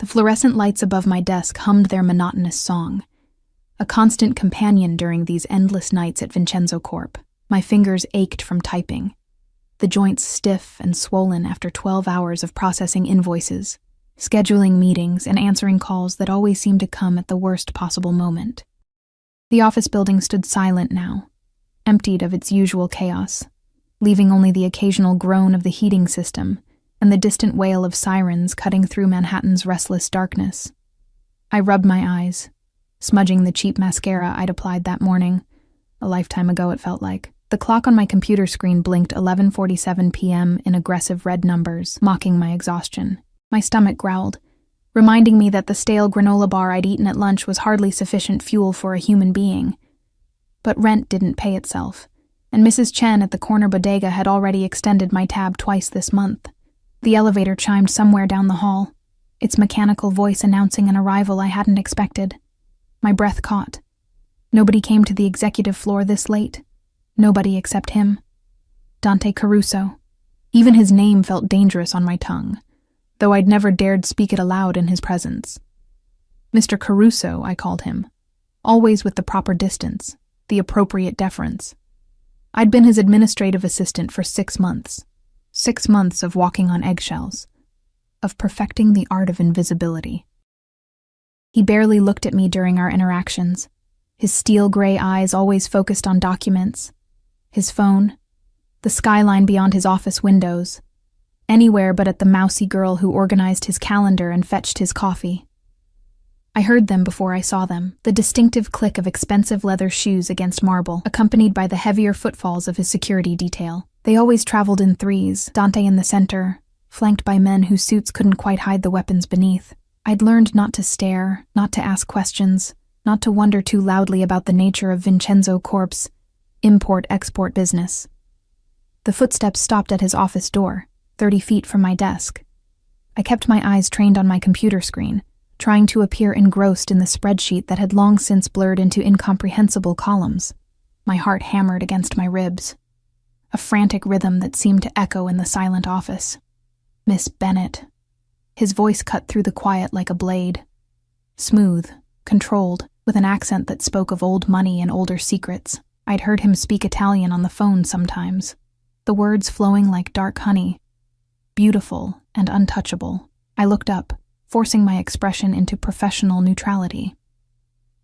The fluorescent lights above my desk hummed their monotonous song, a constant companion during these endless nights at Vincenzo Corp. My fingers ached from typing, the joints stiff and swollen after 12 hours of processing invoices, scheduling meetings, and answering calls that always seemed to come at the worst possible moment. The office building stood silent now, emptied of its usual chaos, leaving only the occasional groan of the heating system and the distant wail of sirens cutting through Manhattan's restless darkness. I rubbed my eyes, smudging the cheap mascara I'd applied that morning. A lifetime ago, it felt like. The clock on my computer screen blinked 11:47 p.m. in aggressive red numbers, mocking my exhaustion. My stomach growled, reminding me that the stale granola bar I'd eaten at lunch was hardly sufficient fuel for a human being. But rent didn't pay itself, and Mrs. Chen at the corner bodega had already extended my tab twice this month. The elevator chimed somewhere down the hall, its mechanical voice announcing an arrival I hadn't expected. My breath caught. Nobody came to the executive floor this late. Nobody except him. Dante Caruso. Even his name felt dangerous on my tongue, though I'd never dared speak it aloud in his presence. Mr. Caruso, I called him, always with the proper distance, the appropriate deference. I'd been his administrative assistant for 6 months. 6 months of walking on eggshells, of perfecting the art of invisibility. He barely looked at me during our interactions, his steel-gray eyes always focused on documents, his phone, the skyline beyond his office windows, anywhere but at the mousy girl who organized his calendar and fetched his coffee. I heard them before I saw them, the distinctive click of expensive leather shoes against marble, accompanied by the heavier footfalls of his security detail. They always traveled in threes, Dante in the center, flanked by men whose suits couldn't quite hide the weapons beneath. I'd learned not to stare, not to ask questions, not to wonder too loudly about the nature of Vincenzo Corp's import-export business. The footsteps stopped at his office door, 30 feet from my desk. I kept my eyes trained on my computer screen, trying to appear engrossed in the spreadsheet that had long since blurred into incomprehensible columns. My heart hammered against my ribs, a frantic rhythm that seemed to echo in the silent office. Miss Bennett. His voice cut through the quiet like a blade. Smooth, controlled, with an accent that spoke of old money and older secrets. I'd heard him speak Italian on the phone sometimes, the words flowing like dark honey. Beautiful and untouchable. I looked up, forcing my expression into professional neutrality.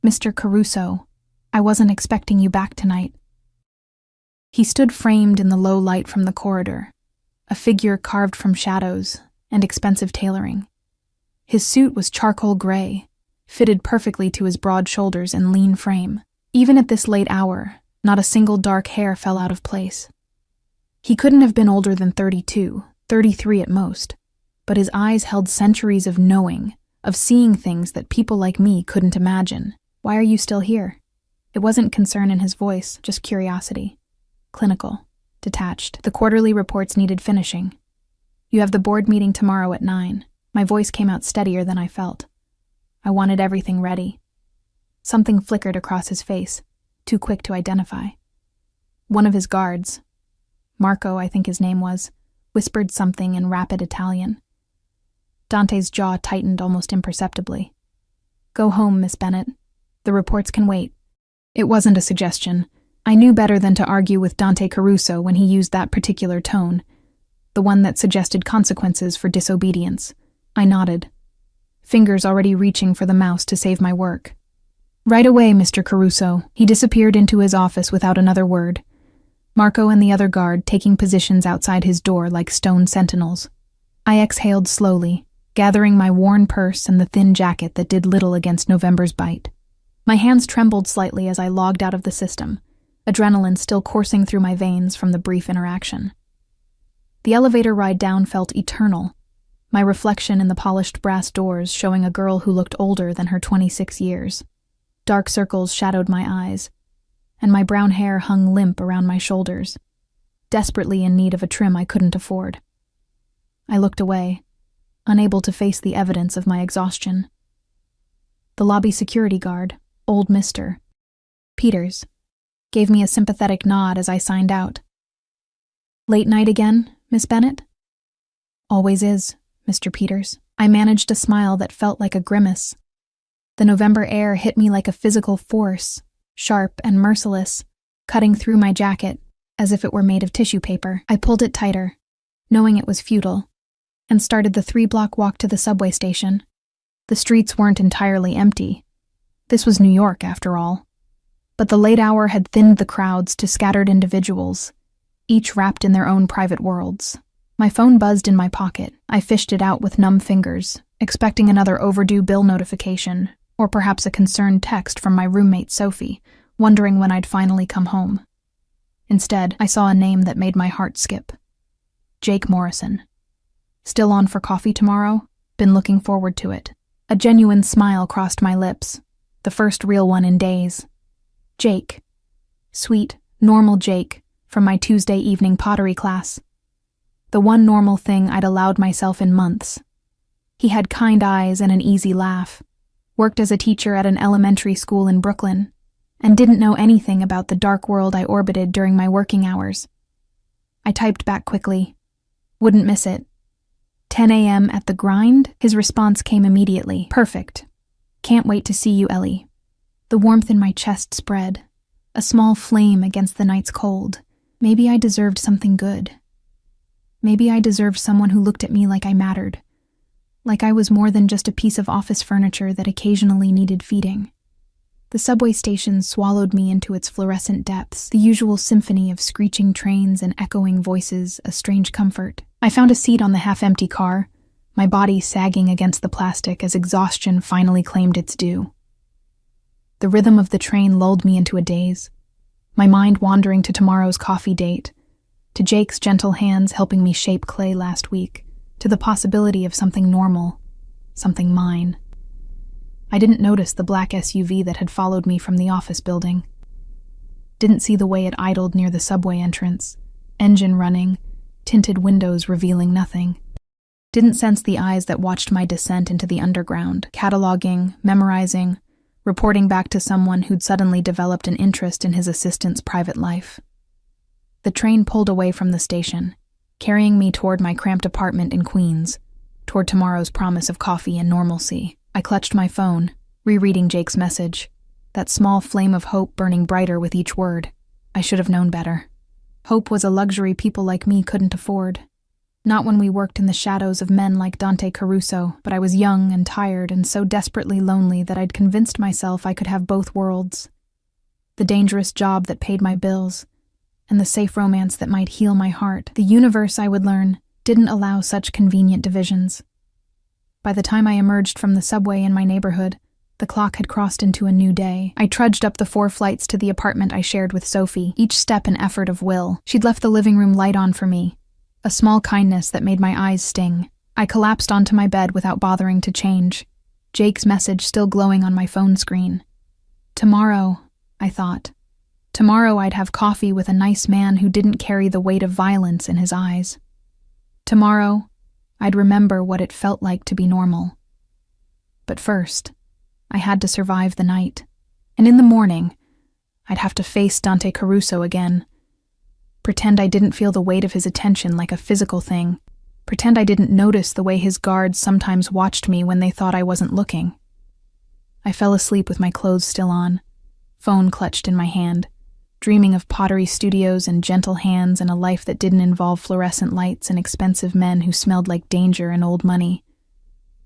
Mr. Caruso, I wasn't expecting you back tonight. He stood framed in the low light from the corridor, a figure carved from shadows and expensive tailoring. His suit was charcoal gray, fitted perfectly to his broad shoulders and lean frame. Even at this late hour, not a single dark hair fell out of place. He couldn't have been older than 32, 33 at most, but his eyes held centuries of knowing, of seeing things that people like me couldn't imagine. Why are you still here? It wasn't concern in his voice, just curiosity. Clinical, detached. The quarterly reports needed finishing. You have the board meeting tomorrow at 9. My voice came out steadier than I felt. I wanted everything ready. Something flickered across his face, too quick to identify. One of his guards, Marco, I think his name was, whispered something in rapid Italian. Dante's jaw tightened almost imperceptibly. Go home, Miss Bennett. The reports can wait. It wasn't a suggestion. I knew better than to argue with Dante Caruso when he used that particular tone, the one that suggested consequences for disobedience. I nodded, fingers already reaching for the mouse to save my work. Right away, Mr. Caruso. He disappeared into his office without another word, Marco and the other guard taking positions outside his door like stone sentinels. I exhaled slowly, gathering my worn purse and the thin jacket that did little against November's bite. My hands trembled slightly as I logged out of the system, adrenaline still coursing through my veins from the brief interaction. The elevator ride down felt eternal, my reflection in the polished brass doors showing a girl who looked older than her 26 years. Dark circles shadowed my eyes, and my brown hair hung limp around my shoulders, desperately in need of a trim I couldn't afford. I looked away, unable to face the evidence of my exhaustion. The lobby security guard, old Mr. Peters, gave me a sympathetic nod as I signed out. Late night again, Miss Bennett? Always is, Mr. Peters. I managed a smile that felt like a grimace. The November air hit me like a physical force, sharp and merciless, cutting through my jacket as if it were made of tissue paper. I pulled it tighter, knowing it was futile, and started the 3-block walk to the subway station. The streets weren't entirely empty. This was New York, after all. But the late hour had thinned the crowds to scattered individuals, each wrapped in their own private worlds. My phone buzzed in my pocket. I fished it out with numb fingers, expecting another overdue bill notification, or perhaps a concerned text from my roommate Sophie, wondering when I'd finally come home. Instead, I saw a name that made my heart skip. Jake Morrison. Still on for coffee tomorrow? Been looking forward to it. A genuine smile crossed my lips, the first real one in days. Jake. Sweet, normal Jake, from my Tuesday evening pottery class. The one normal thing I'd allowed myself in months. He had kind eyes and an easy laugh, worked as a teacher at an elementary school in Brooklyn, and didn't know anything about the dark world I orbited during my working hours. I typed back quickly. Wouldn't miss it. 10 a.m. at the grind? His response came immediately. Perfect. Can't wait to see you, Ellie. The warmth in my chest spread, a small flame against the night's cold. Maybe I deserved something good. Maybe I deserved someone who looked at me like I mattered, like I was more than just a piece of office furniture that occasionally needed feeding. The subway station swallowed me into its fluorescent depths, the usual symphony of screeching trains and echoing voices, a strange comfort. I found a seat on the half-empty car, my body sagging against the plastic as exhaustion finally claimed its due. The rhythm of the train lulled me into a daze, my mind wandering to tomorrow's coffee date, to Jake's gentle hands helping me shape clay last week, to the possibility of something normal, something mine. I didn't notice the black SUV that had followed me from the office building. Didn't see the way it idled near the subway entrance, engine running, tinted windows revealing nothing. Didn't sense the eyes that watched my descent into the underground, cataloging, memorizing, reporting back to someone who'd suddenly developed an interest in his assistant's private life. The train pulled away from the station, carrying me toward my cramped apartment in Queens, toward tomorrow's promise of coffee and normalcy. I clutched my phone, rereading Jake's message, that small flame of hope burning brighter with each word. I should have known better. Hope was a luxury people like me couldn't afford. Not when we worked in the shadows of men like Dante Caruso, but I was young and tired and so desperately lonely that I'd convinced myself I could have both worlds. The dangerous job that paid my bills, and the safe romance that might heal my heart. The universe, I would learn, didn't allow such convenient divisions. By the time I emerged from the subway in my neighborhood, the clock had crossed into a new day. I trudged up the 4 flights to the apartment I shared with Sophie, each step an effort of will. She'd left the living room light on for me, a small kindness that made my eyes sting. I collapsed onto my bed without bothering to change, Jake's message still glowing on my phone screen. Tomorrow, I thought. Tomorrow I'd have coffee with a nice man who didn't carry the weight of violence in his eyes. Tomorrow, I'd remember what it felt like to be normal. But first, I had to survive the night. And in the morning, I'd have to face Dante Caruso again. Pretend I didn't feel the weight of his attention like a physical thing. Pretend I didn't notice the way his guards sometimes watched me when they thought I wasn't looking. I fell asleep with my clothes still on, phone clutched in my hand, dreaming of pottery studios and gentle hands and a life that didn't involve fluorescent lights and expensive men who smelled like danger and old money.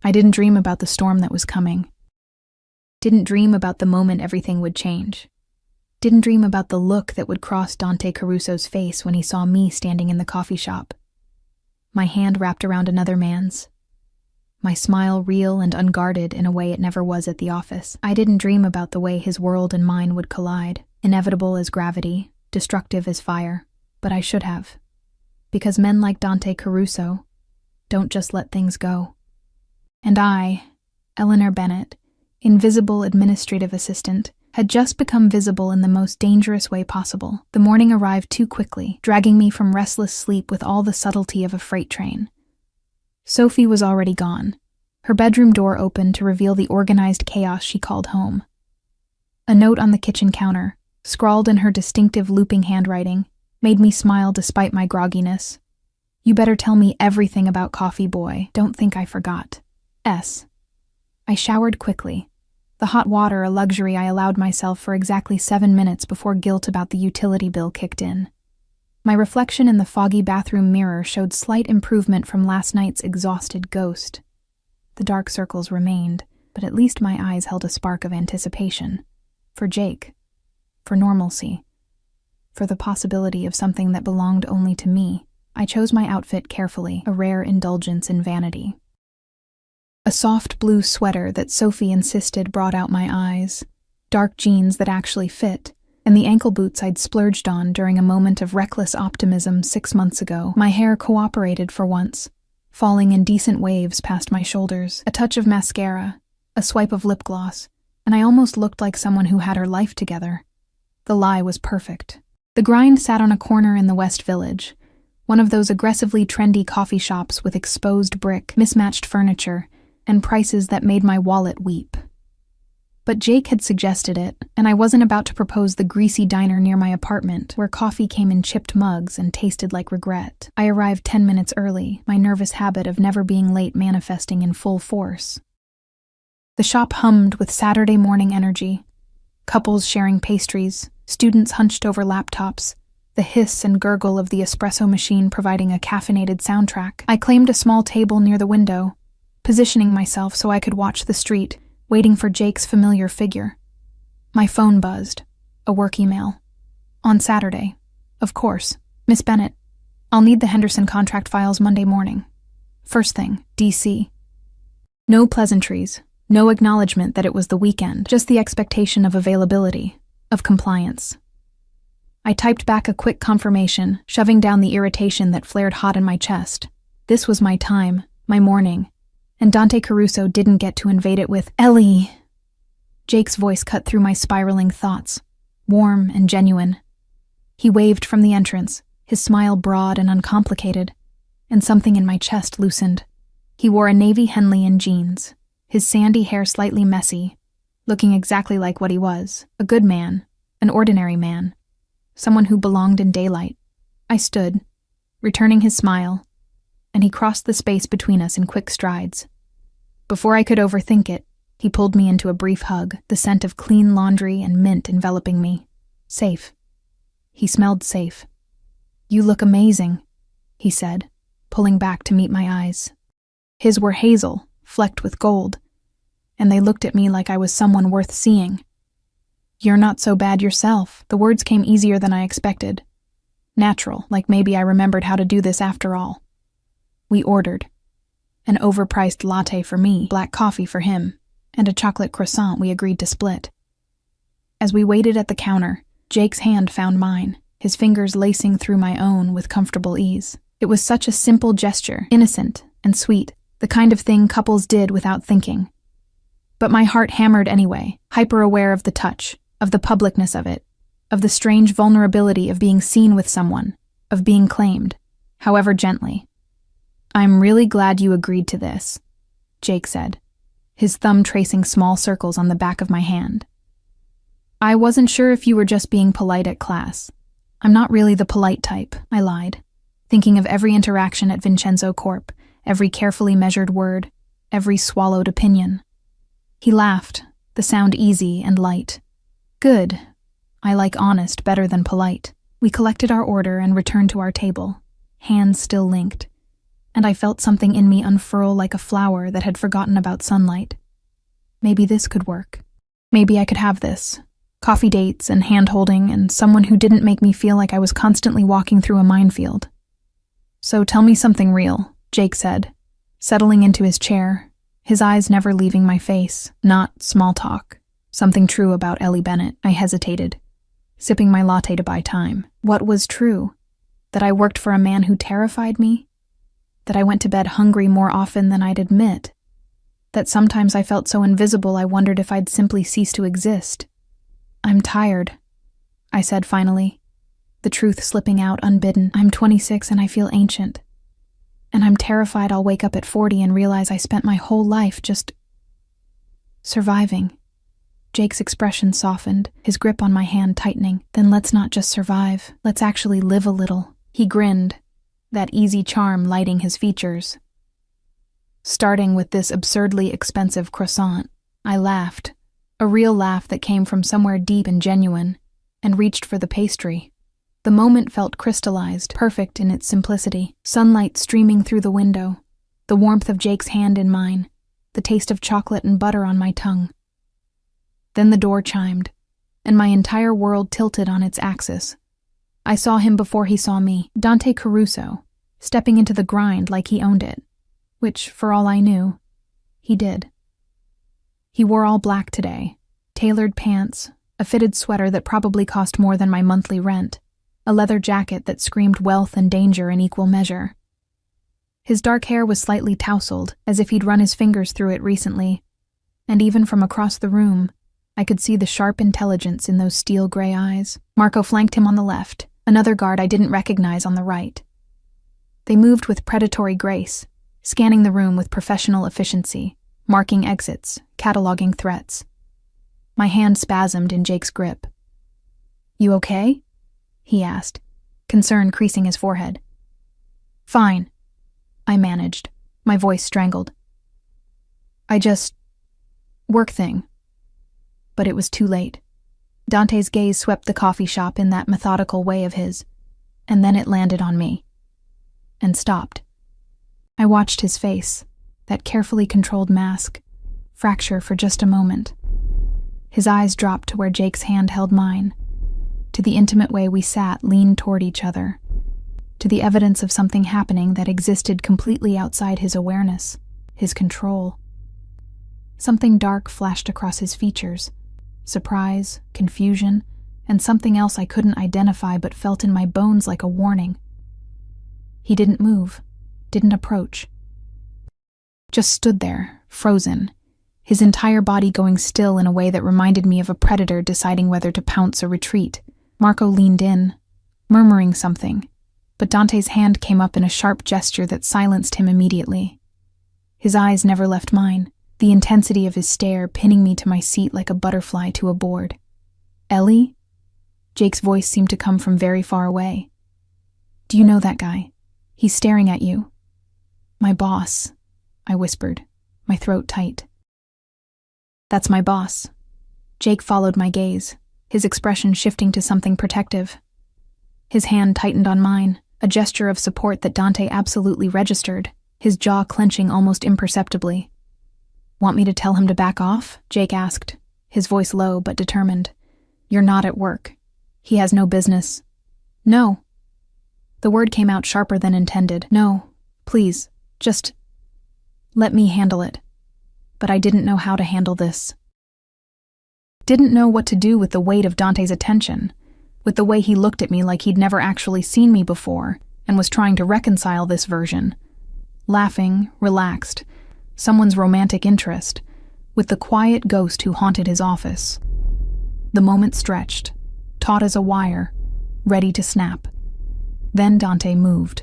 I didn't dream about the storm that was coming. Didn't dream about the moment everything would change. Didn't dream about the look that would cross Dante Caruso's face when he saw me standing in the coffee shop. My hand wrapped around another man's. My smile real and unguarded in a way it never was at the office. I didn't dream about the way his world and mine would collide, inevitable as gravity, destructive as fire, but I should have. Because men like Dante Caruso don't just let things go. And I, Eleanor Bennett, invisible administrative assistant, had just become visible in the most dangerous way possible. The morning arrived too quickly, dragging me from restless sleep with all the subtlety of a freight train. Sophie was already gone, her bedroom door open to reveal the organized chaos she called home. A note on the kitchen counter, scrawled in her distinctive looping handwriting, made me smile despite my grogginess. You better tell me everything about Coffee Boy. Don't think I forgot. S. I showered quickly. The hot water, a luxury I allowed myself for exactly 7 minutes before guilt about the utility bill kicked in. My reflection in the foggy bathroom mirror showed slight improvement from last night's exhausted ghost. The dark circles remained, but at least my eyes held a spark of anticipation. For Jake. For normalcy. For the possibility of something that belonged only to me. I chose my outfit carefully, a rare indulgence in vanity. A soft blue sweater that Sophie insisted brought out my eyes, dark jeans that actually fit, and the ankle boots I'd splurged on during a moment of reckless optimism 6 months ago. My hair cooperated for once, falling in decent waves past my shoulders, a touch of mascara, a swipe of lip gloss, and I almost looked like someone who had her life together. The lie was perfect. The grind sat on a corner in the West Village, one of those aggressively trendy coffee shops with exposed brick, mismatched furniture, and prices that made my wallet weep. But Jake had suggested it, and I wasn't about to propose the greasy diner near my apartment, where coffee came in chipped mugs and tasted like regret. I arrived 10 minutes early, my nervous habit of never being late manifesting in full force. The shop hummed with Saturday morning energy. Couples sharing pastries, students hunched over laptops, the hiss and gurgle of the espresso machine providing a caffeinated soundtrack. I claimed a small table near the window, positioning myself so I could watch the street, waiting for Jake's familiar figure. My phone buzzed. A work email. On Saturday. Of course. Miss Bennett. I'll need the Henderson contract files Monday morning. First thing, DC. No pleasantries. No acknowledgement that it was the weekend. Just the expectation of availability. Of compliance. I typed back a quick confirmation, shoving down the irritation that flared hot in my chest. This was my time. My morning. And Dante Caruso didn't get to invade it with, "Ellie." Jake's voice cut through my spiraling thoughts, warm and genuine. He waved from the entrance, his smile broad and uncomplicated, and something in my chest loosened. He wore a navy Henley and jeans, his sandy hair slightly messy, looking exactly like what he was, a good man, an ordinary man, someone who belonged in daylight. I stood, returning his smile, and he crossed the space between us in quick strides. Before I could overthink it, he pulled me into a brief hug, the scent of clean laundry and mint enveloping me. Safe. He smelled safe. "You look amazing," he said, pulling back to meet my eyes. His were hazel, flecked with gold, and they looked at me like I was someone worth seeing. "You're not so bad yourself." The words came easier than I expected. Natural, like maybe I remembered how to do this after all. We ordered. An overpriced latte for me, black coffee for him, and a chocolate croissant we agreed to split. As we waited at the counter, Jake's hand found mine, his fingers lacing through my own with comfortable ease. It was such a simple gesture, innocent and sweet, the kind of thing couples did without thinking. But my heart hammered anyway, hyper-aware of the touch, of the publicness of it, of the strange vulnerability of being seen with someone, of being claimed, however gently. "I'm really glad you agreed to this," Jake said, his thumb tracing small circles on the back of my hand. "I wasn't sure if you were just being polite at class." "I'm not really the polite type," I lied, thinking of every interaction at Vincenzo Corp, every carefully measured word, every swallowed opinion. He laughed, the sound easy and light. "Good. I like honest better than polite." We collected our order and returned to our table, hands still linked, and I felt something in me unfurl like a flower that had forgotten about sunlight. Maybe this could work. Maybe I could have this. Coffee dates and hand-holding and someone who didn't make me feel like I was constantly walking through a minefield. "So tell me something real," Jake said, settling into his chair, his eyes never leaving my face. "Not small talk. Something true about Ellie Bennett." I hesitated, sipping my latte to buy time. What was true? That I worked for a man who terrified me? That I went to bed hungry more often than I'd admit? That sometimes I felt so invisible I wondered if I'd simply cease to exist? "I'm tired," I said finally, the truth slipping out unbidden. "I'm 26 and I feel ancient. And I'm terrified I'll wake up at 40 and realize I spent my whole life just surviving." Jake's expression softened, his grip on my hand tightening. "Then let's not just survive, let's actually live a little." He grinned, that easy charm lighting his features. starting with this absurdly expensive croissant. I laughed, a real laugh that came from somewhere deep and genuine, and reached for the pastry. The moment felt crystallized, perfect in its simplicity. Sunlight streaming through the window, the warmth of Jake's hand in mine, the taste of chocolate and butter on my tongue. Then the door chimed, and my entire world tilted on its axis. I saw him before he saw me, Dante Caruso, stepping into the grind like he owned it, which, for all I knew, he did. He wore all black today, tailored pants, a fitted sweater that probably cost more than my monthly rent, a leather jacket that screamed wealth and danger in equal measure. His dark hair was slightly tousled, as if he'd run his fingers through it recently, and even from across the room, I could see the sharp intelligence in those steel-gray eyes. Marco flanked him on the left, another guard I didn't recognize on the right. They moved with predatory grace, scanning the room with professional efficiency, marking exits, cataloging threats. My hand spasmed in Jake's grip. "You okay?" he asked, concern creasing his forehead. "Fine," I managed, my voice strangled. Work thing." But it was too late. Dante's gaze swept the coffee shop in that methodical way of his, and then it landed on me. And stopped. I watched his face, that carefully controlled mask, fracture for just a moment. His eyes dropped to where Jake's hand held mine, to the intimate way we sat leaned toward each other, to the evidence of something happening that existed completely outside his awareness, his control. Something dark flashed across his features, surprise, confusion, and something else I couldn't identify but felt in my bones like a warning. He didn't move, didn't approach. Just stood there, frozen, his entire body going still in a way that reminded me of a predator deciding whether to pounce or retreat. Marco leaned in, murmuring something, but Dante's hand came up in a sharp gesture that silenced him immediately. His eyes never left mine, the intensity of his stare pinning me to my seat like a butterfly to a board. "Ellie?" Jake's voice seemed to come from very far away. "Do you know that guy? He's staring at you." "My boss," I whispered, my throat tight. "That's my boss." Jake followed my gaze, his expression shifting to something protective. His hand tightened on mine, a gesture of support that Dante absolutely registered, his jaw clenching almost imperceptibly. "Want me to tell him to back off?" Jake asked, his voice low but determined. "You're not at work. He has no business." "No." The word came out sharper than intended. "No, please, just let me handle it." But I didn't know how to handle this. Didn't know what to do with the weight of Dante's attention, with the way he looked at me like he'd never actually seen me before and was trying to reconcile this version. Laughing, relaxed, someone's romantic interest, with the quiet ghost who haunted his office. The moment stretched, taut as a wire, ready to snap. Then Dante moved.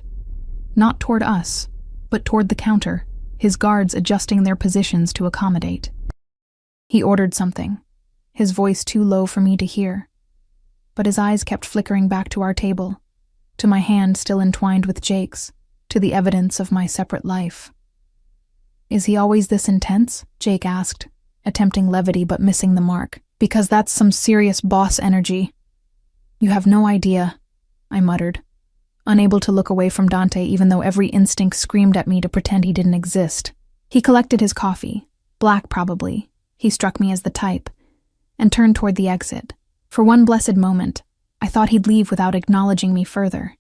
Not toward us, but toward the counter, his guards adjusting their positions to accommodate. He ordered something, his voice too low for me to hear, but his eyes kept flickering back to our table, to my hand still entwined with Jake's, to the evidence of my separate life. "Is he always this intense?" Jake asked, attempting levity but missing the mark. "Because that's some serious boss energy." "You have no idea," I muttered, unable to look away from Dante even though every instinct screamed at me to pretend he didn't exist. He collected his coffee, black probably, he struck me as the type, and turned toward the exit. For one blessed moment, I thought he'd leave without acknowledging me further,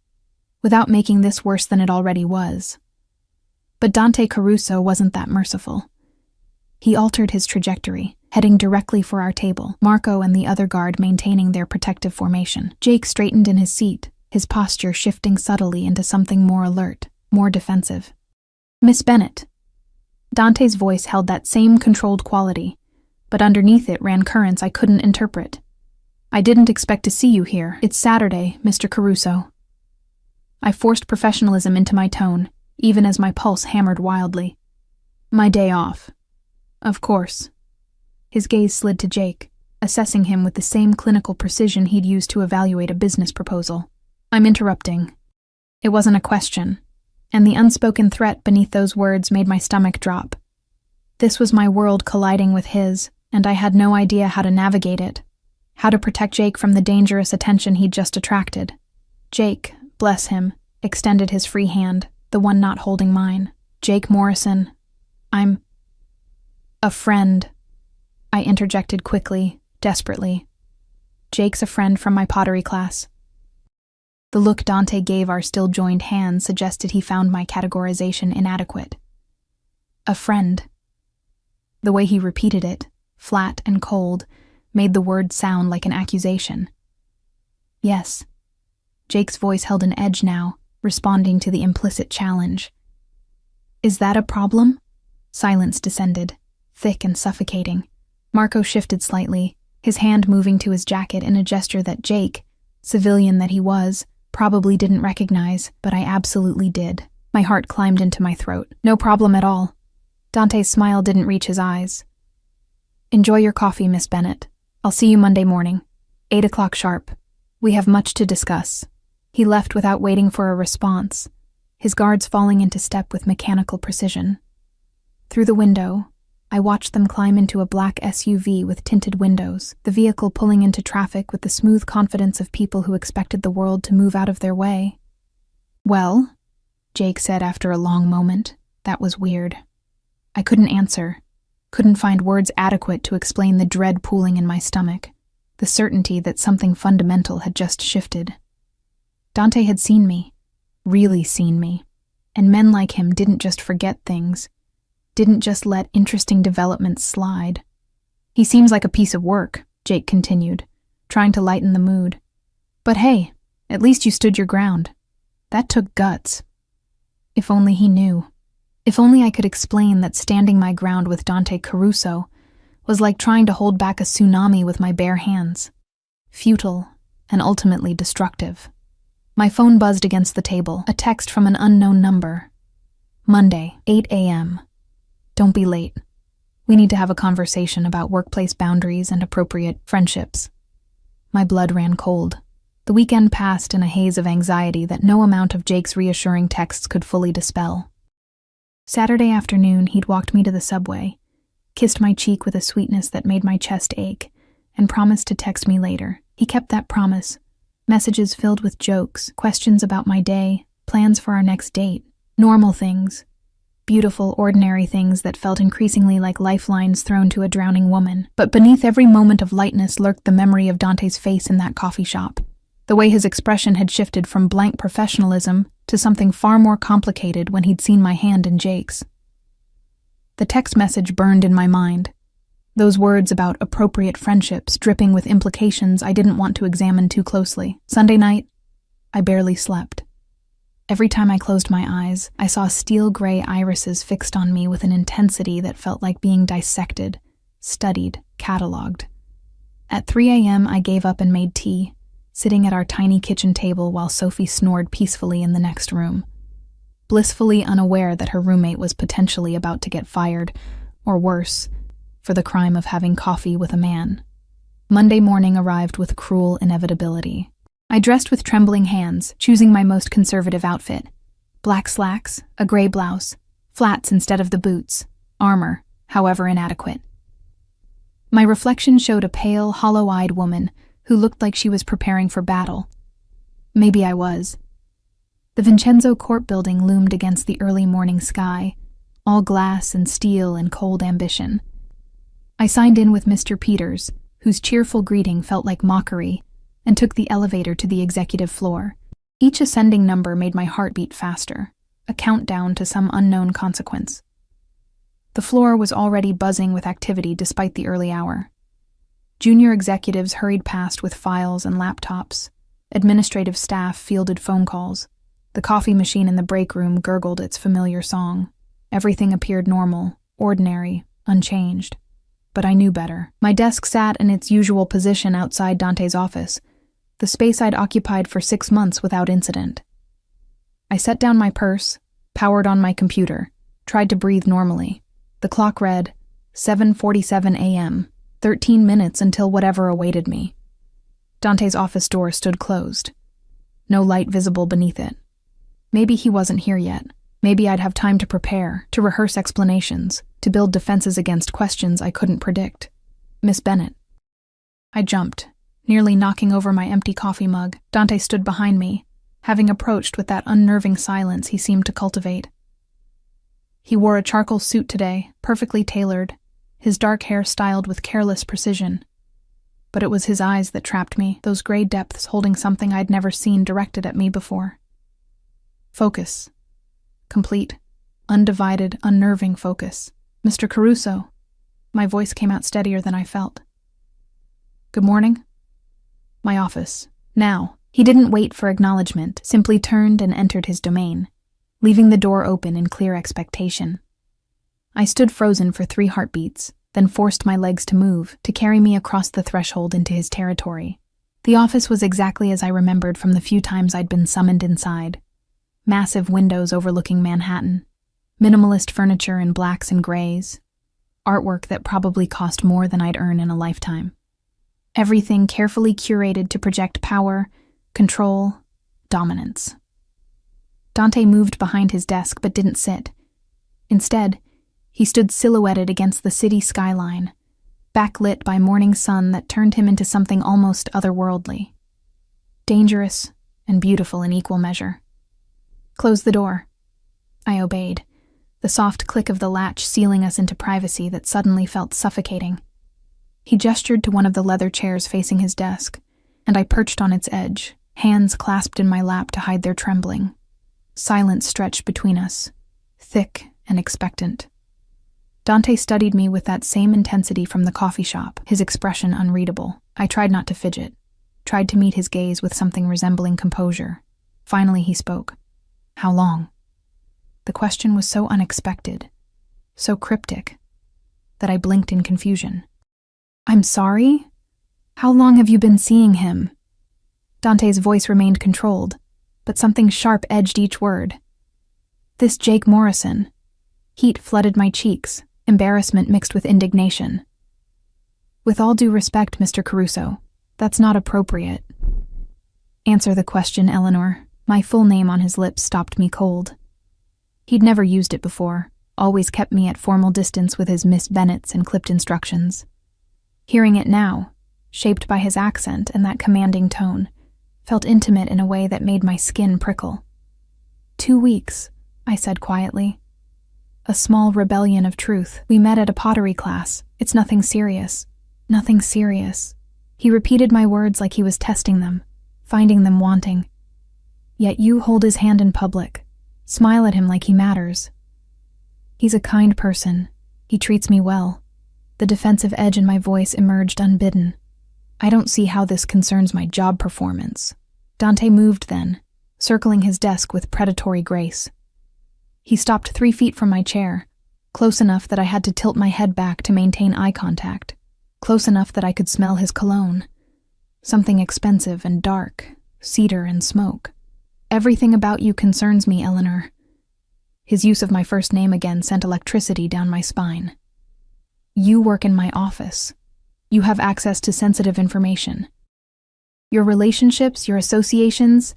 without making this worse than it already was. But Dante Caruso wasn't that merciful. He altered his trajectory, heading directly for our table, Marco and the other guard maintaining their protective formation. Jake straightened in his seat, his posture shifting subtly into something more alert, more defensive. "Miss Bennett." Dante's voice held that same controlled quality, but underneath it ran currents I couldn't interpret. "I didn't expect to see you here. It's Saturday, Mr. Caruso." I forced professionalism into my tone, even as my pulse hammered wildly. "My day off." "Of course." His gaze slid to Jake, assessing him with the same clinical precision he'd used to evaluate a business proposal. "I'm interrupting." It wasn't a question. and the unspoken threat beneath those words made my stomach drop. This was my world colliding with his, and I had no idea how to navigate it, how to protect Jake from the dangerous attention he'd just attracted. Jake, bless him, extended his free hand, the one not holding mine. Jake Morrison, I'm a friend, I interjected quickly, desperately. Jake's a friend from my pottery class. The look Dante gave our still joined hands suggested he found my categorization inadequate. A friend. The way he repeated it, flat and cold, made the word sound like an accusation. Yes. Jake's voice held an edge now, responding to the implicit challenge. Is that a problem? Silence descended, thick and suffocating. Marco shifted slightly, his hand moving to his jacket in a gesture that Jake, civilian that he was, probably didn't recognize, but I absolutely did. My heart climbed into my throat. No problem at all. Dante's smile didn't reach his eyes. Enjoy your coffee, Miss Bennett. I'll see you Monday morning, 8 o'clock sharp. We have much to discuss. He left without waiting for a response, his guards falling into step with mechanical precision. Through the window, I watched them climb into a black SUV with tinted windows, the vehicle pulling into traffic with the smooth confidence of people who expected the world to move out of their way. Well, Jake said after a long moment. That was weird. I couldn't answer, couldn't find words adequate to explain the dread pooling in my stomach, the certainty that something fundamental had just shifted. Dante had seen me, really seen me, and men like him didn't just forget things, didn't just let interesting developments slide. He seems like a piece of work, Jake continued, trying to lighten the mood. But hey, at least you stood your ground. That took guts. If only he knew. If only I could explain that standing my ground with Dante Caruso was like trying to hold back a tsunami with my bare hands. Futile and ultimately destructive. My phone buzzed against the table, a text from an unknown number. Monday, 8 a.m. Don't be late. We need to have a conversation about workplace boundaries and appropriate friendships. My blood ran cold. The weekend passed in a haze of anxiety that no amount of Jake's reassuring texts could fully dispel. Saturday afternoon, he'd walked me to the subway, kissed my cheek with a sweetness that made my chest ache, and promised to text me later. He kept that promise. Messages filled with jokes, questions about my day, plans for our next date, normal things. Beautiful, ordinary things that felt increasingly like lifelines thrown to a drowning woman. But beneath every moment of lightness lurked the memory of Dante's face in that coffee shop. The way his expression had shifted from blank professionalism to something far more complicated when he'd seen my hand in Jake's. The text message burned in my mind. Those words about appropriate friendships dripping with implications I didn't want to examine too closely. Sunday night, I barely slept. Every time I closed my eyes, I saw steel-gray irises fixed on me with an intensity that felt like being dissected, studied, catalogued. At 3 a.m., I gave up and made tea, sitting at our tiny kitchen table while Sophie snored peacefully in the next room, blissfully unaware that her roommate was potentially about to get fired, or worse, for the crime of having coffee with a man. Monday morning arrived with cruel inevitability. I dressed with trembling hands, choosing my most conservative outfit. Black slacks, a gray blouse, flats instead of the boots, armor, however inadequate. My reflection showed a pale, hollow-eyed woman who looked like she was preparing for battle. Maybe I was. The Vincenzo Court building loomed against the early morning sky, all glass and steel and cold ambition. I signed in with Mr. Peters, whose cheerful greeting felt like mockery, and took the elevator to the executive floor. Each ascending number made my heart beat faster, a countdown to some unknown consequence. The floor was already buzzing with activity despite the early hour. Junior executives hurried past with files and laptops. Administrative staff fielded phone calls. The coffee machine in the break room gurgled its familiar song. Everything appeared normal, ordinary, unchanged. But I knew better. My desk sat in its usual position outside Dante's office, the space I'd occupied for 6 months without incident. I set down my purse, powered on my computer, tried to breathe normally. The clock read 7:47 a.m., 13 minutes until whatever awaited me. Dante's office door stood closed. No light visible beneath it. Maybe he wasn't here yet. Maybe I'd have time to prepare, to rehearse explanations, to build defenses against questions I couldn't predict. Miss Bennet. I jumped, nearly knocking over my empty coffee mug. Dante stood behind me, having approached with that unnerving silence he seemed to cultivate. He wore a charcoal suit today, perfectly tailored, his dark hair styled with careless precision. But it was his eyes that trapped me, those gray depths holding something I'd never seen directed at me before. Focus. Complete, undivided, unnerving focus. Mr. Caruso. My voice came out steadier than I felt. Good morning. My office. Now. He didn't wait for acknowledgement, simply turned and entered his domain, leaving the door open in clear expectation. I stood frozen for 3 heartbeats, then forced my legs to move, to carry me across the threshold into his territory. The office was exactly as I remembered from the few times I'd been summoned inside. Massive windows overlooking Manhattan, minimalist furniture in blacks and grays, artwork that probably cost more than I'd earn in a lifetime. Everything carefully curated to project power, control, dominance. Dante moved behind his desk but didn't sit. Instead, he stood silhouetted against the city skyline, backlit by morning sun that turned him into something almost otherworldly. Dangerous and beautiful in equal measure. Close the door. I obeyed, the soft click of the latch sealing us into privacy that suddenly felt suffocating. He gestured to one of the leather chairs facing his desk, and I perched on its edge, hands clasped in my lap to hide their trembling. Silence stretched between us, thick and expectant. Dante studied me with that same intensity from the coffee shop, his expression unreadable. I tried not to fidget, tried to meet his gaze with something resembling composure. Finally he spoke. How long? The question was so unexpected, so cryptic, that I blinked in confusion. I'm sorry? How long have you been seeing him? Dante's voice remained controlled, but something sharp edged each word. This Jake Morrison. Heat flooded my cheeks, embarrassment mixed with indignation. With all due respect, Mr. Caruso, that's not appropriate. Answer the question, Eleanor. My full name on his lips stopped me cold. He'd never used it before, always kept me at formal distance with his Miss Bennets and clipped instructions. Hearing it now, shaped by his accent and that commanding tone, felt intimate in a way that made my skin prickle. 2 weeks, I said quietly. A small rebellion of truth. We met at a pottery class. It's nothing serious. Nothing serious. He repeated my words like he was testing them, finding them wanting. Yet you hold his hand in public. Smile at him like he matters. He's a kind person. He treats me well. The defensive edge in my voice emerged unbidden. I don't see how this concerns my job performance. Dante moved then, circling his desk with predatory grace. He stopped 3 feet from my chair, close enough that I had to tilt my head back to maintain eye contact, close enough that I could smell his cologne. Something expensive and dark, cedar and smoke. Everything about you concerns me, Eleanor. His use of my first name again sent electricity down my spine. You work in my office. You have access to sensitive information. Your relationships, your associations,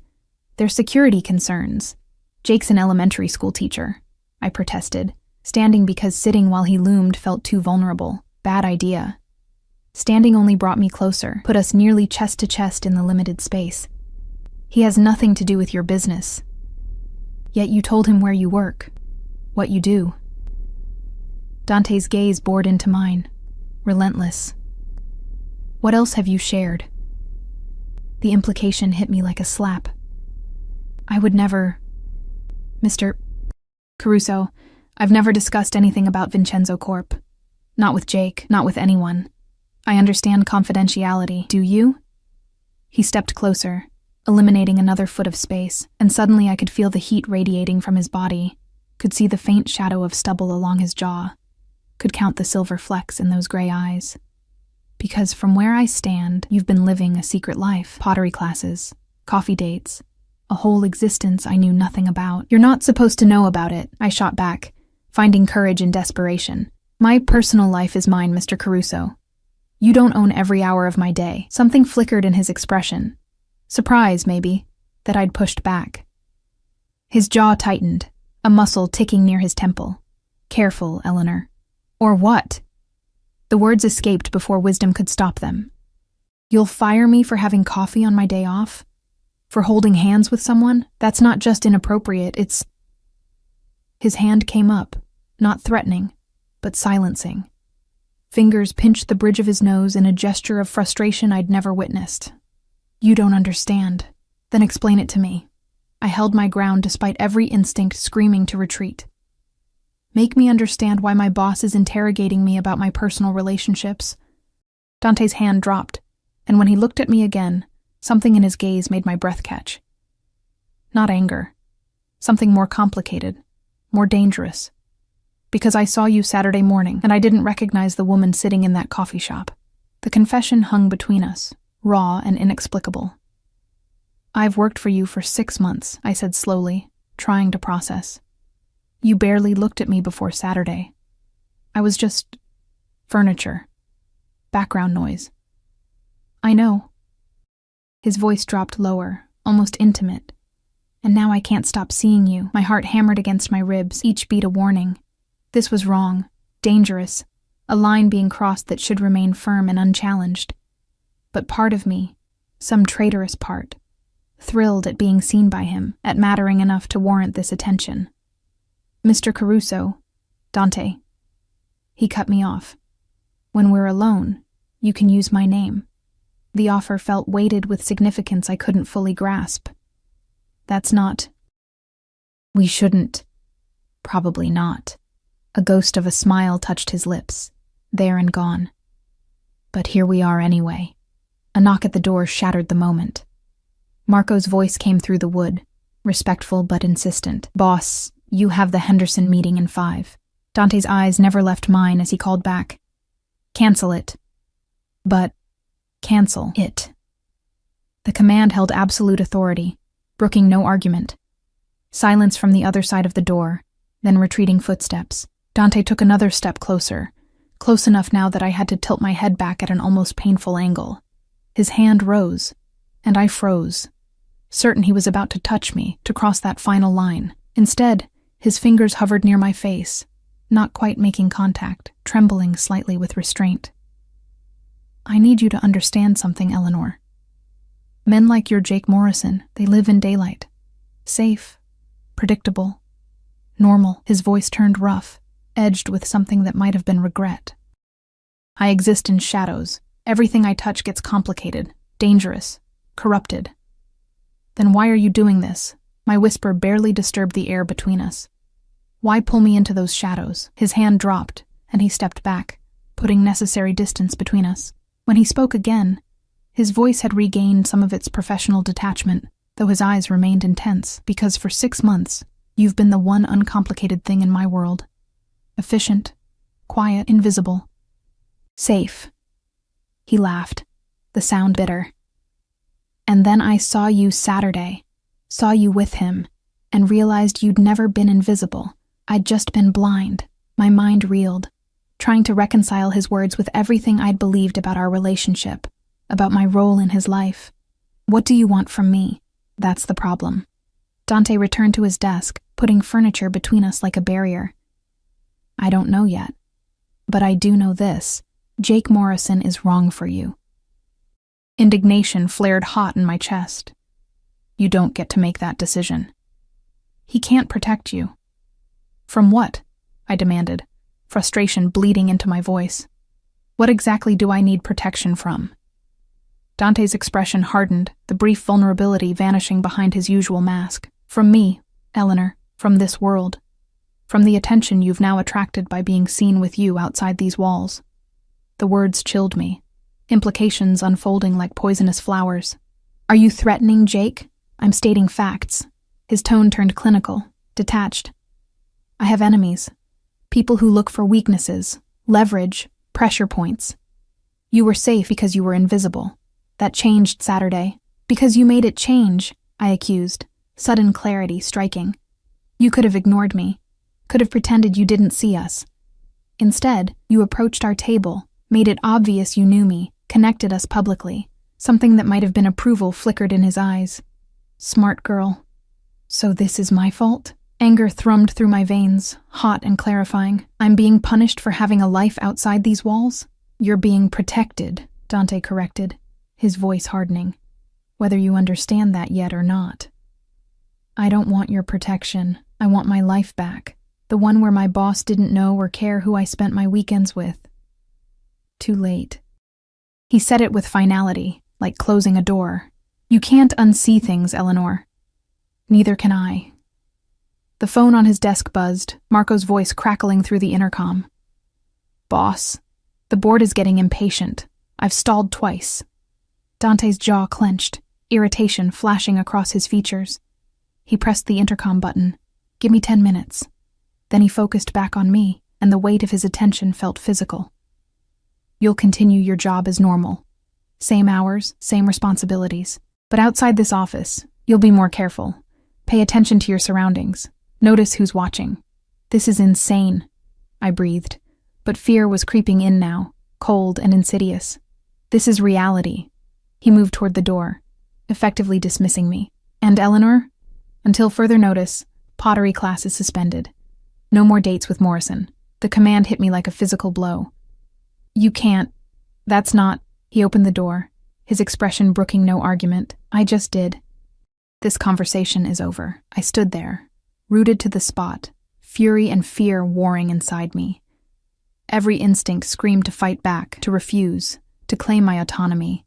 they're security concerns. Jake's an elementary school teacher, I protested, standing because sitting while he loomed felt too vulnerable. Bad idea. Standing only brought me closer, put us nearly chest to chest in the limited space. He has nothing to do with your business. Yet you told him where you work, what you do. Dante's gaze bored into mine, relentless. What else have you shared? The implication hit me like a slap. I would never... Mr. Caruso, I've never discussed anything about Vincenzo Corp. Not with Jake, not with anyone. I understand confidentiality. Do you? He stepped closer, eliminating another foot of space, and suddenly I could feel the heat radiating from his body, could see the faint shadow of stubble along his jaw, could count the silver flecks in those gray eyes. Because from where I stand, you've been living a secret life. Pottery classes, coffee dates, a whole existence I knew nothing about. You're not supposed to know about it, I shot back, finding courage in desperation. My personal life is mine, Mr. Caruso. You don't own every hour of my day. Something flickered in his expression. Surprise, maybe, that I'd pushed back. His jaw tightened, a muscle ticking near his temple. "Careful, Eleanor." "Or what?" The words escaped before wisdom could stop them. "You'll fire me for having coffee on my day off? For holding hands with someone? That's not just inappropriate, it's—" His hand came up, not threatening, but silencing. Fingers pinched the bridge of his nose in a gesture of frustration I'd never witnessed. "You don't understand. Then explain it to me." I held my ground despite every instinct screaming to retreat. "Make me understand why my boss is interrogating me about my personal relationships." Dante's hand dropped, and when he looked at me again, something in his gaze made my breath catch. Not anger. Something more complicated, more dangerous. "Because I saw you Saturday morning, and I didn't recognize the woman sitting in that coffee shop." The confession hung between us, raw and inexplicable. "I've worked for you for 6 months," I said slowly, trying to process. "You barely looked at me before Saturday. I was just furniture. Background noise." "I know." His voice dropped lower, almost intimate. "And now I can't stop seeing you." My heart hammered against my ribs, each beat a warning. This was wrong, dangerous, a line being crossed that should remain firm and unchallenged. But part of me, some traitorous part, thrilled at being seen by him, at mattering enough to warrant this attention. "Mr. Caruso, Dante." He cut me off. "When we're alone, you can use my name." The offer felt weighted with significance I couldn't fully grasp. "That's not—" "We shouldn't." "Probably not." A ghost of a smile touched his lips, there and gone. "But here we are anyway." A knock at the door shattered the moment. Marco's voice came through the wood, respectful but insistent. "Boss, you have the Henderson meeting in 5. Dante's eyes never left mine as he called back. "Cancel it." "But—" "Cancel it." The command held absolute authority, brooking no argument. Silence from the other side of the door, then retreating footsteps. Dante took another step closer, close enough now that I had to tilt my head back at an almost painful angle. His hand rose, and I froze, certain he was about to touch me, to cross that final line. Instead, his fingers hovered near my face, not quite making contact, trembling slightly with restraint. "I need you to understand something, Eleanor. Men like your Jake Morrison, they live in daylight. Safe, predictable, normal." His voice turned rough, edged with something that might have been regret. "I exist in shadows. Everything I touch gets complicated, dangerous, corrupted." "Then why are you doing this?" My whisper barely disturbed the air between us. "Why pull me into those shadows?" His hand dropped, and he stepped back, putting necessary distance between us. When he spoke again, his voice had regained some of its professional detachment, though his eyes remained intense. "Because for 6 months, you've been the one uncomplicated thing in my world. Efficient, quiet, invisible. Safe." He laughed, the sound bitter. "And then I saw you Saturday, saw you with him, and realized you'd never been invisible. I'd just been blind." My mind reeled, trying to reconcile his words with everything I'd believed about our relationship, about my role in his life. "What do you want from me?" "That's the problem." Dante returned to his desk, putting furniture between us like a barrier. "I don't know yet. But I do know this. Jake Morrison is wrong for you." Indignation flared hot in my chest. "You don't get to make that decision." "He can't protect you." "From what?" I demanded, frustration bleeding into my voice. "What exactly do I need protection from?" Dante's expression hardened, the brief vulnerability vanishing behind his usual mask. "From me, Eleanor, from this world. From the attention you've now attracted by being seen with you outside these walls." The words chilled me, implications unfolding like poisonous flowers. "Are you threatening Jake?" "I'm stating facts." His tone turned clinical, detached. "I have enemies. People who look for weaknesses, leverage, pressure points. You were safe because you were invisible. That changed Saturday." "Because you made it change," I accused, sudden clarity striking. "You could have ignored me, could have pretended you didn't see us. Instead, you approached our table, made it obvious you knew me, connected us publicly." Something that might have been approval flickered in his eyes. "Smart girl. So this is my fault?" Anger thrummed through my veins, hot and clarifying. I'm being punished for having a life outside these walls? You're being protected, Dante corrected, his voice hardening. Whether you understand that yet or not. I don't want your protection. I want my life back. The one where my boss didn't know or care who I spent my weekends with. Too late. He said it with finality, like closing a door. You can't unsee things, Eleanor. Neither can I. The phone on his desk buzzed, Marco's voice crackling through the intercom. Boss, the board is getting impatient. I've stalled twice. Dante's jaw clenched, irritation flashing across his features. He pressed the intercom button. Give me 10 minutes. Then he focused back on me, and the weight of his attention felt physical. You'll continue your job as normal. Same hours, same responsibilities. But outside this office, you'll be more careful. Pay attention to your surroundings. Notice who's watching. This is insane, I breathed. But fear was creeping in now, cold and insidious. This is reality. He moved toward the door, effectively dismissing me. And Eleanor? Until further notice, pottery class is suspended. No more dates with Morrison. The command hit me like a physical blow. You can't. That's not. He opened the door, his expression brooking no argument. I just did. This conversation is over. I stood there, rooted to the spot, fury and fear warring inside me. Every instinct screamed to fight back, to refuse, to claim my autonomy.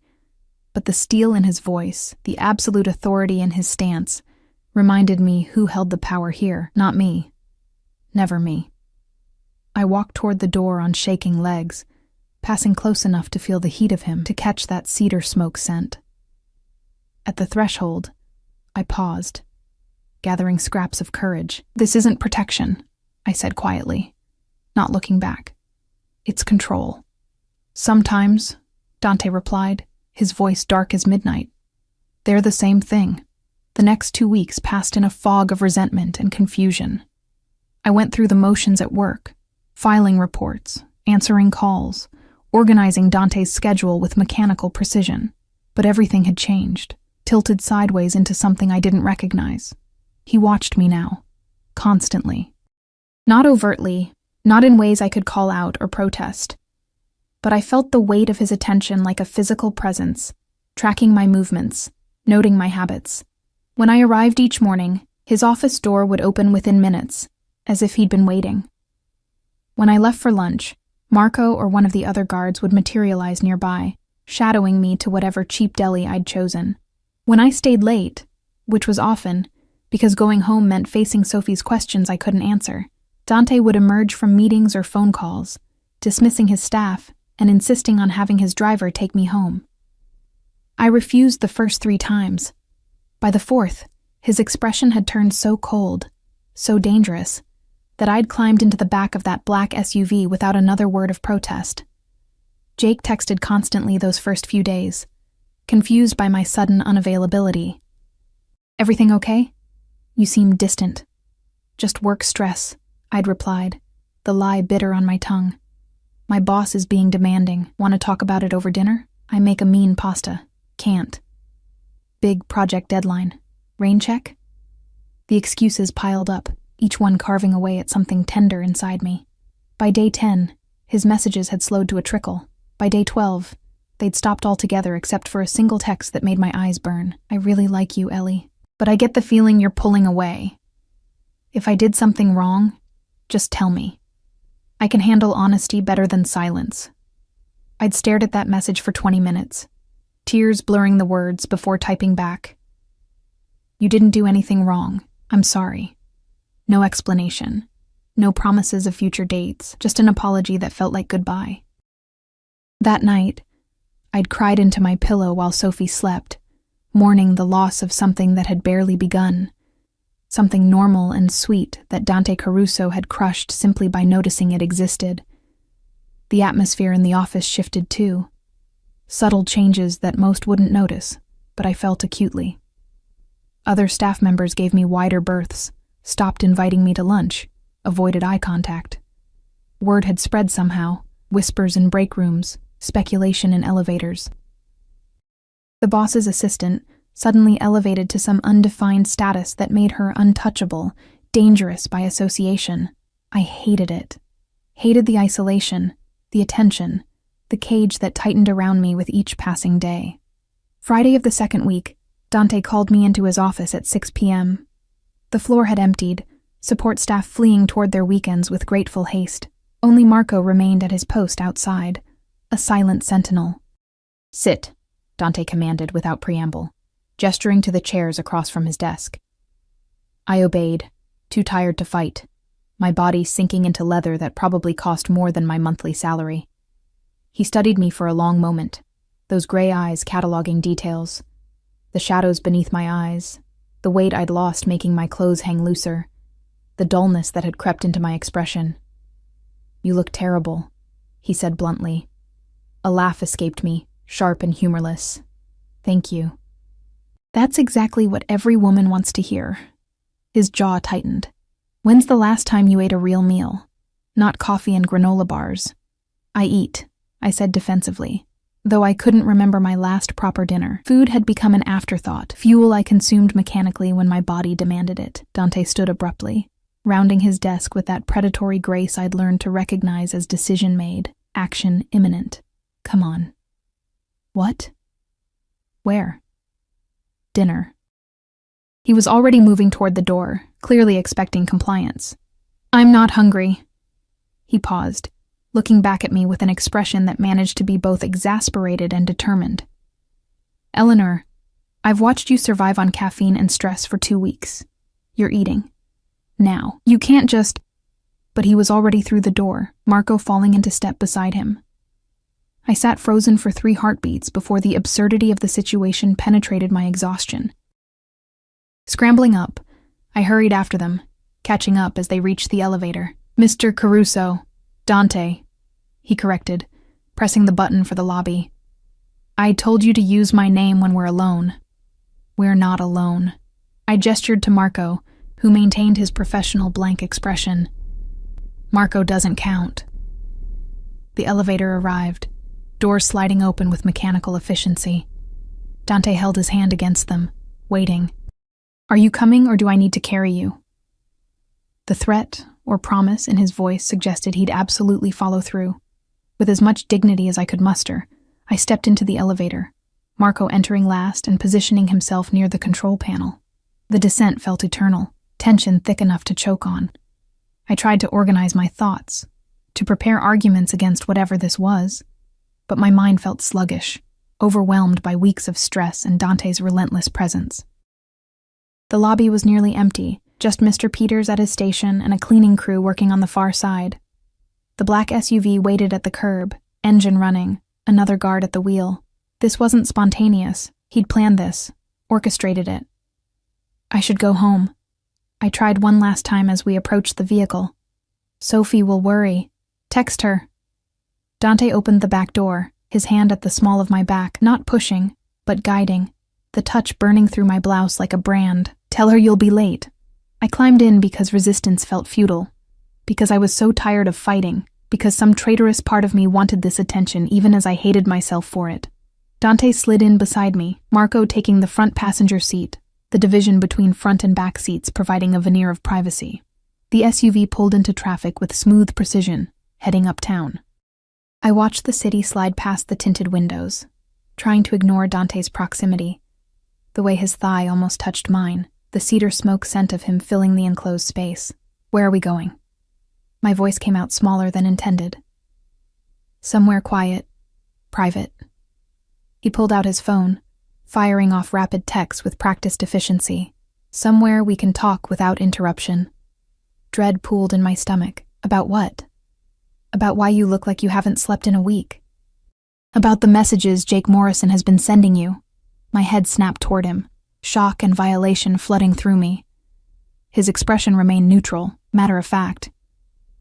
But the steel in his voice, the absolute authority in his stance, reminded me who held the power here, not me. Never me. I walked toward the door on shaking legs, passing close enough to feel the heat of him, to catch that cedar smoke scent. At the threshold, I paused, gathering scraps of courage. This isn't protection, I said quietly, not looking back. It's control. Sometimes, Dante replied, his voice dark as midnight. They're the same thing. The next 2 weeks passed in a fog of resentment and confusion. I went through the motions at work, filing reports, answering calls, organizing Dante's schedule with mechanical precision. But everything had changed, tilted sideways into something I didn't recognize. He watched me now, constantly. Not overtly, not in ways I could call out or protest. But I felt the weight of his attention like a physical presence, tracking my movements, noting my habits. When I arrived each morning, his office door would open within minutes, as if he'd been waiting. When I left for lunch, Marco or one of the other guards would materialize nearby, shadowing me to whatever cheap deli I'd chosen. When I stayed late, which was often, because going home meant facing Sophie's questions I couldn't answer, Dante would emerge from meetings or phone calls, dismissing his staff and insisting on having his driver take me home. I refused the first 3 times. By the 4th, his expression had turned so cold, so dangerous, that I'd climbed into the back of that black SUV without another word of protest. Jake texted constantly those first few days, confused by my sudden unavailability. Everything okay? You seem distant. Just work stress, I'd replied, the lie bitter on my tongue. My boss is being demanding. Want to talk about it over dinner? I make a mean pasta. Can't. Big project deadline. Rain check? The excuses piled up, each one carving away at something tender inside me. By day 10, his messages had slowed to a trickle. By day 12, they'd stopped altogether except for a single text that made my eyes burn. I really like you, Ellie, but I get the feeling you're pulling away. If I did something wrong, just tell me. I can handle honesty better than silence. I'd stared at that message for 20 minutes, tears blurring the words before typing back. You didn't do anything wrong. I'm sorry. No explanation. No promises of future dates, just an apology that felt like goodbye. That night, I'd cried into my pillow while Sophie slept, mourning the loss of something that had barely begun, something normal and sweet that Dante Caruso had crushed simply by noticing it existed. The atmosphere in the office shifted too. Subtle changes that most wouldn't notice, but I felt acutely. Other staff members gave me wider berths, stopped inviting me to lunch, avoided eye contact. Word had spread somehow, whispers in break rooms, speculation in elevators. The boss's assistant, suddenly elevated to some undefined status that made her untouchable, dangerous by association. I hated it. Hated the isolation, the attention, the cage that tightened around me with each passing day. Friday of the second week, Dante called me into his office at 6 p.m. The floor had emptied, support staff fleeing toward their weekends with grateful haste. Only Marco remained at his post outside, a silent sentinel. "Sit," Dante commanded without preamble, gesturing to the chairs across from his desk. I obeyed, too tired to fight, my body sinking into leather that probably cost more than my monthly salary. He studied me for a long moment, those gray eyes cataloging details, the shadows beneath my eyes, the weight I'd lost making my clothes hang looser, the dullness that had crept into my expression. "You look terrible," he said bluntly. A laugh escaped me, sharp and humorless. "Thank you." That's exactly what every woman wants to hear. His jaw tightened. "When's the last time you ate a real meal? Not coffee and granola bars." "I eat," I said defensively, though I couldn't remember my last proper dinner. Food had become an afterthought, fuel I consumed mechanically when my body demanded it. Dante stood abruptly, rounding his desk with that predatory grace I'd learned to recognize as decision made, action imminent. "Come on." "What?" "Where?" "Dinner." He was already moving toward the door, clearly expecting compliance. "I'm not hungry." He paused, looking back at me with an expression that managed to be both exasperated and determined. "Eleanor, I've watched you survive on caffeine and stress for 2 weeks. You're eating. Now, you can't just—" But he was already through the door, Marco falling into step beside him. I sat frozen for 3 heartbeats before the absurdity of the situation penetrated my exhaustion. Scrambling up, I hurried after them, catching up as they reached the elevator. "Mr. Caruso, Dante," he corrected, pressing the button for the lobby. "I told you to use my name when we're alone." "We're not alone." I gestured to Marco, who maintained his professional blank expression. "Marco doesn't count." The elevator arrived, doors sliding open with mechanical efficiency. Dante held his hand against them, waiting. "Are you coming, or do I need to carry you?" The threat or promise in his voice suggested he'd absolutely follow through. With as much dignity as I could muster, I stepped into the elevator, Marco entering last and positioning himself near the control panel. The descent felt eternal, tension thick enough to choke on. I tried to organize my thoughts, to prepare arguments against whatever this was, but my mind felt sluggish, overwhelmed by weeks of stress and Dante's relentless presence. The lobby was nearly empty, just Mr. Peters at his station and a cleaning crew working on the far side. The black SUV waited at the curb, engine running, another guard at the wheel. This wasn't spontaneous. He'd planned this, orchestrated it. I should go home. I tried one last time as we approached the vehicle. "Sophie will worry. Text her." Dante opened the back door, his hand at the small of my back, not pushing, but guiding, the touch burning through my blouse like a brand. "Tell her you'll be late." I climbed in because resistance felt futile, because I was so tired of fighting, because some traitorous part of me wanted this attention even as I hated myself for it. Dante slid in beside me, Marco taking the front passenger seat, the division between front and back seats providing a veneer of privacy. The SUV pulled into traffic with smooth precision, heading uptown. I watched the city slide past the tinted windows, trying to ignore Dante's proximity, the way his thigh almost touched mine, the cedar smoke scent of him filling the enclosed space. "Where are we going?" My voice came out smaller than intended. "Somewhere quiet, private." He pulled out his phone, firing off rapid texts with practiced efficiency. "Somewhere we can talk without interruption." Dread pooled in my stomach. About what? About why you look like you haven't slept in a week. About the messages Jake Morrison has been sending you. My head snapped toward him, shock and violation flooding through me. His expression remained neutral, matter of fact.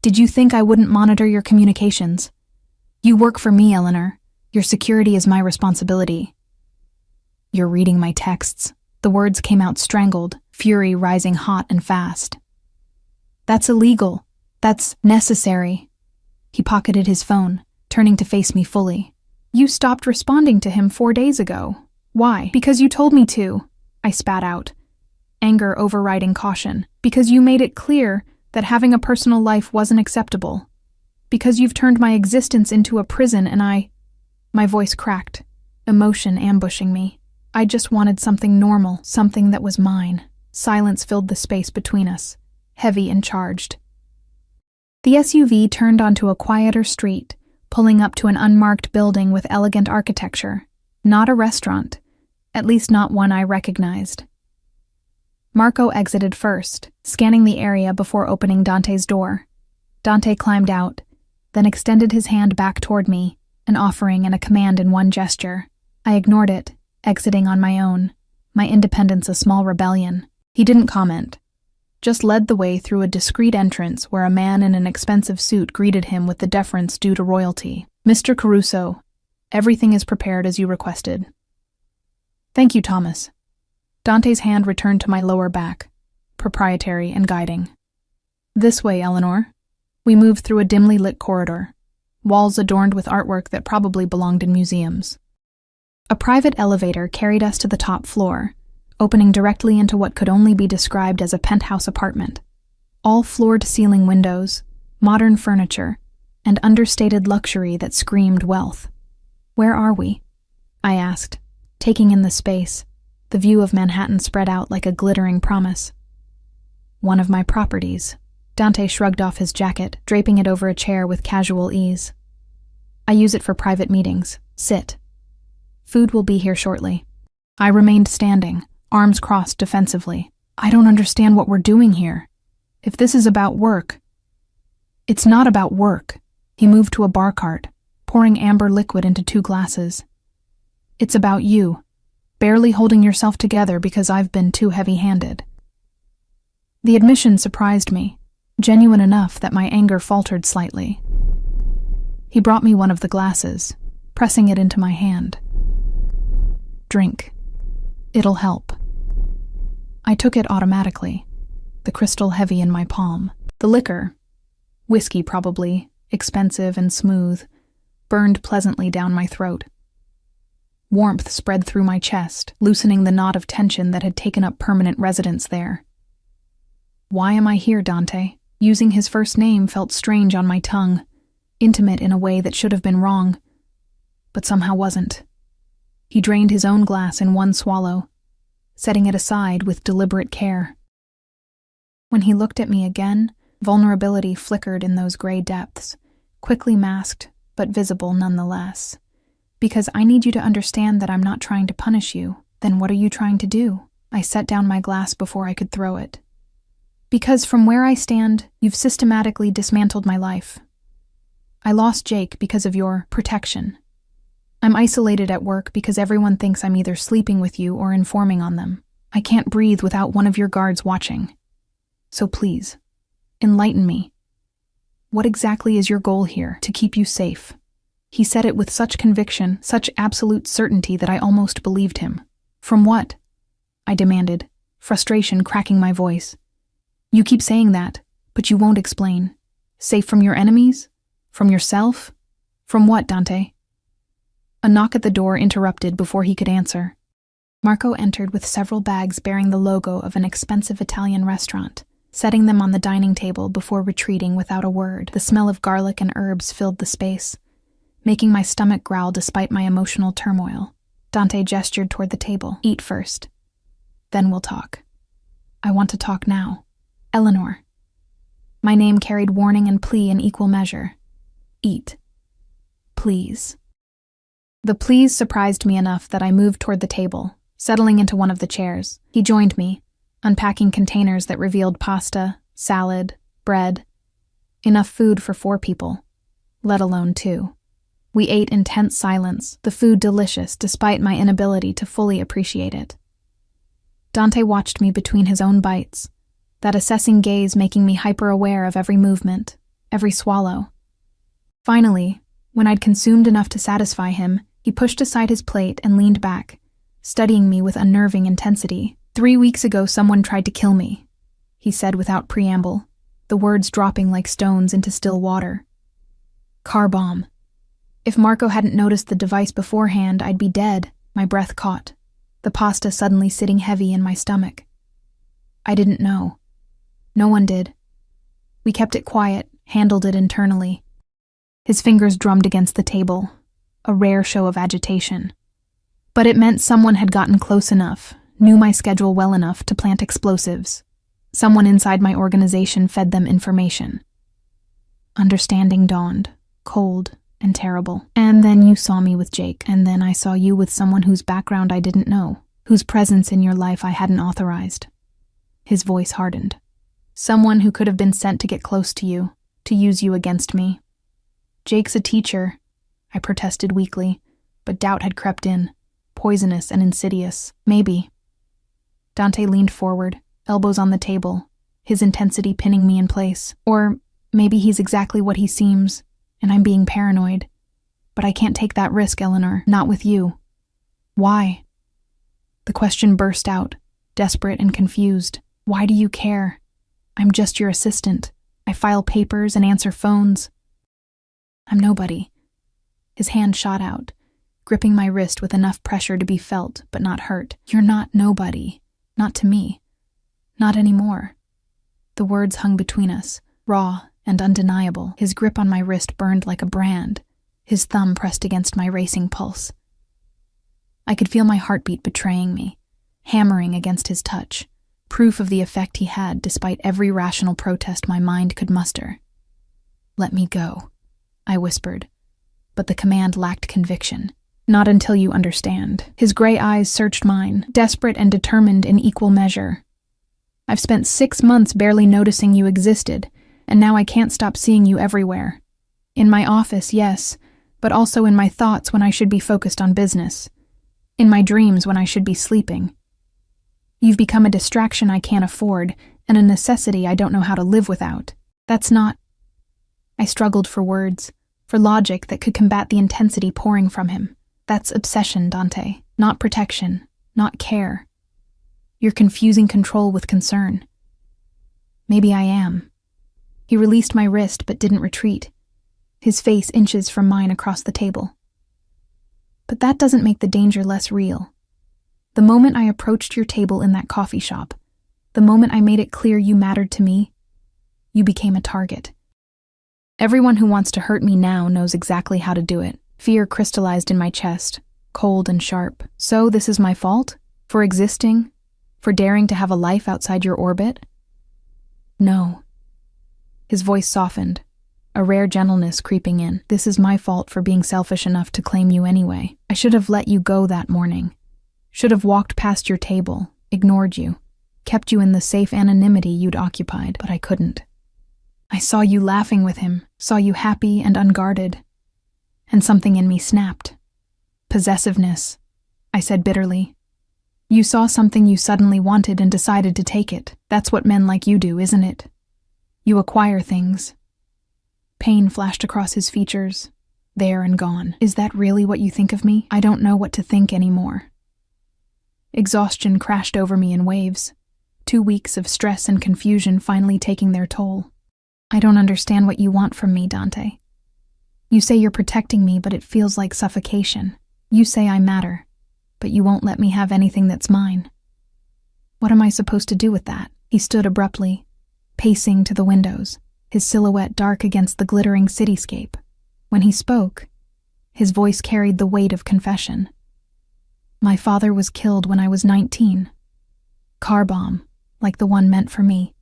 "Did you think I wouldn't monitor your communications? You work for me, Eleanor. Your security is my responsibility." "You're reading my texts." The words came out strangled, fury rising hot and fast. "That's illegal. That's necessary." He pocketed his phone, turning to face me fully. "You stopped responding to him 4 days ago. Why?" "Because you told me to," I spat out. anger overriding caution, because you made it clear that having a personal life wasn't acceptable. Because you've turned my existence into a prison and My voice cracked, emotion ambushing me. I just wanted something normal, something that was mine. Silence filled the space between us, heavy and charged. The SUV turned onto a quieter street, pulling up to an unmarked building with elegant architecture. Not a restaurant, at least not one I recognized. Marco exited first, scanning the area before opening Dante's door. Dante climbed out, then extended his hand back toward me, an offering and a command in one gesture. I ignored it, exiting on my own, my independence a small rebellion. He didn't comment, just led the way through a discreet entrance where a man in an expensive suit greeted him with the deference due to royalty. "Mr. Caruso, everything is prepared as you requested." "Thank you, Thomas." Dante's hand returned to my lower back, proprietary and guiding. "This way, Eleanor." We moved through a dimly lit corridor, walls adorned with artwork that probably belonged in museums. A private elevator carried us to the top floor, opening directly into what could only be described as a penthouse apartment. All floor-to-ceiling windows, modern furniture, and understated luxury that screamed wealth. "Where are we?" I asked, taking in the space, the view of Manhattan spread out like a glittering promise. "One of my properties." Dante shrugged off his jacket, draping it over a chair with casual ease. "I use it for private meetings. Sit. Food will be here shortly." I remained standing, arms crossed defensively. "I don't understand what we're doing here. If this is about work..." "It's not about work." He moved to a bar cart, pouring amber liquid into 2 glasses. "It's about you, barely holding yourself together because I've been too heavy-handed." The admission surprised me, genuine enough that my anger faltered slightly. He brought me one of the glasses, pressing it into my hand. "Drink. It'll help." I took it automatically, the crystal heavy in my palm. The liquor, whiskey probably, expensive and smooth, burned pleasantly down my throat. Warmth spread through my chest, loosening the knot of tension that had taken up permanent residence there. "Why am I here, Dante?" Using his first name felt strange on my tongue, intimate in a way that should have been wrong, but somehow wasn't. He drained his own glass in one swallow, setting it aside with deliberate care. When he looked at me again, vulnerability flickered in those gray depths, quickly masked, but visible nonetheless. "Because I need you to understand that I'm not trying to punish you. Then what are you trying to do?" I set down my glass before I could throw it. "Because from where I stand, you've systematically dismantled my life. I lost Jake because of your protection. I'm isolated at work because everyone thinks I'm either sleeping with you or informing on them. I can't breathe without one of your guards watching. So please, enlighten me. What exactly is your goal here to keep you safe?" He said it with such conviction, such absolute certainty that I almost believed him. "From what?" I demanded, frustration cracking my voice. "You keep saying that, but you won't explain. Safe from your enemies? From yourself? From what, Dante?" A knock at the door interrupted before he could answer. Marco entered with several bags bearing the logo of an expensive Italian restaurant, setting them on the dining table before retreating without a word. The smell of garlic and herbs filled the space, making my stomach growl despite my emotional turmoil. Dante gestured toward the table. "Eat first. Then we'll talk." "I want to talk now. Eleanor." My name carried warning and plea in equal measure. "Eat. Please." The please surprised me enough that I moved toward the table, settling into one of the chairs. He joined me, unpacking containers that revealed pasta, salad, bread. Enough food for 4 people, let alone 2. We ate in tense silence, the food delicious despite my inability to fully appreciate it. Dante watched me between his own bites, that assessing gaze making me hyper-aware of every movement, every swallow. Finally, when I'd consumed enough to satisfy him, he pushed aside his plate and leaned back, studying me with unnerving intensity. 3 weeks ago someone tried to kill me," he said without preamble, the words dropping like stones into still water. "Car bomb. If Marco hadn't noticed the device beforehand, I'd be dead." My breath caught, the pasta suddenly sitting heavy in my stomach. I didn't know. No one did. We kept it quiet, handled it internally. His fingers drummed against the table, a rare show of agitation. But it meant someone had gotten close enough, knew my schedule well enough to plant explosives. Someone inside my organization fed them information. Understanding dawned, cold and terrible. And then you saw me with Jake, and then I saw you with someone whose background I didn't know, whose presence in your life I hadn't authorized. His voice hardened. Someone who could have been sent to get close to you, to use you against me. Jake's a teacher, I protested weakly, but doubt had crept in, poisonous and insidious. Maybe. Dante leaned forward, elbows on the table, his intensity pinning me in place. Or maybe he's exactly what he seems, and I'm being paranoid. But I can't take that risk, Eleanor, not with you. Why? The question burst out, desperate and confused. Why do you care? I'm just your assistant. I file papers and answer phones. I'm nobody. His hand shot out, gripping my wrist with enough pressure to be felt but not hurt. You're not nobody. Not to me. Not anymore. The words hung between us, raw and undeniable. His grip on my wrist burned like a brand, his thumb pressed against my racing pulse. I could feel my heartbeat betraying me, hammering against his touch, proof of the effect he had despite every rational protest my mind could muster. Let me go, I whispered, but the command lacked conviction. Not until you understand. His gray eyes searched mine, desperate and determined in equal measure. I've spent 6 months barely noticing you existed, and now I can't stop seeing you everywhere. In my office, yes, but also in my thoughts when I should be focused on business. In my dreams when I should be sleeping. You've become a distraction I can't afford, and a necessity I don't know how to live without. That's not... I struggled for words, for logic that could combat the intensity pouring from him. That's obsession, Dante, not protection, not care. You're confusing control with concern. Maybe I am. He released my wrist but didn't retreat, his face inches from mine across the table. But that doesn't make the danger less real. The moment I approached your table in that coffee shop, the moment I made it clear you mattered to me, you became a target. Everyone who wants to hurt me now knows exactly how to do it. Fear crystallized in my chest, cold and sharp. So this is my fault? For existing? For daring to have a life outside your orbit? No. His voice softened, a rare gentleness creeping in. This is my fault for being selfish enough to claim you anyway. I should have let you go that morning. Should have walked past your table, ignored you, kept you in the safe anonymity you'd occupied, but I couldn't. I saw you laughing with him, saw you happy and unguarded. And something in me snapped. Possessiveness, I said bitterly. You saw something you suddenly wanted and decided to take it. That's what men like you do, isn't it? You acquire things. Pain flashed across his features, there and gone. Is that really what you think of me? I don't know what to think anymore. Exhaustion crashed over me in waves, 2 weeks of stress and confusion finally taking their toll. I don't understand what you want from me, Dante. You say you're protecting me, but it feels like suffocation. You say I matter, but you won't let me have anything that's mine. What am I supposed to do with that? He stood abruptly, pacing to the windows, his silhouette dark against the glittering cityscape. When he spoke, his voice carried the weight of confession. My father was killed when I was 19. Car bomb, like the one meant for me.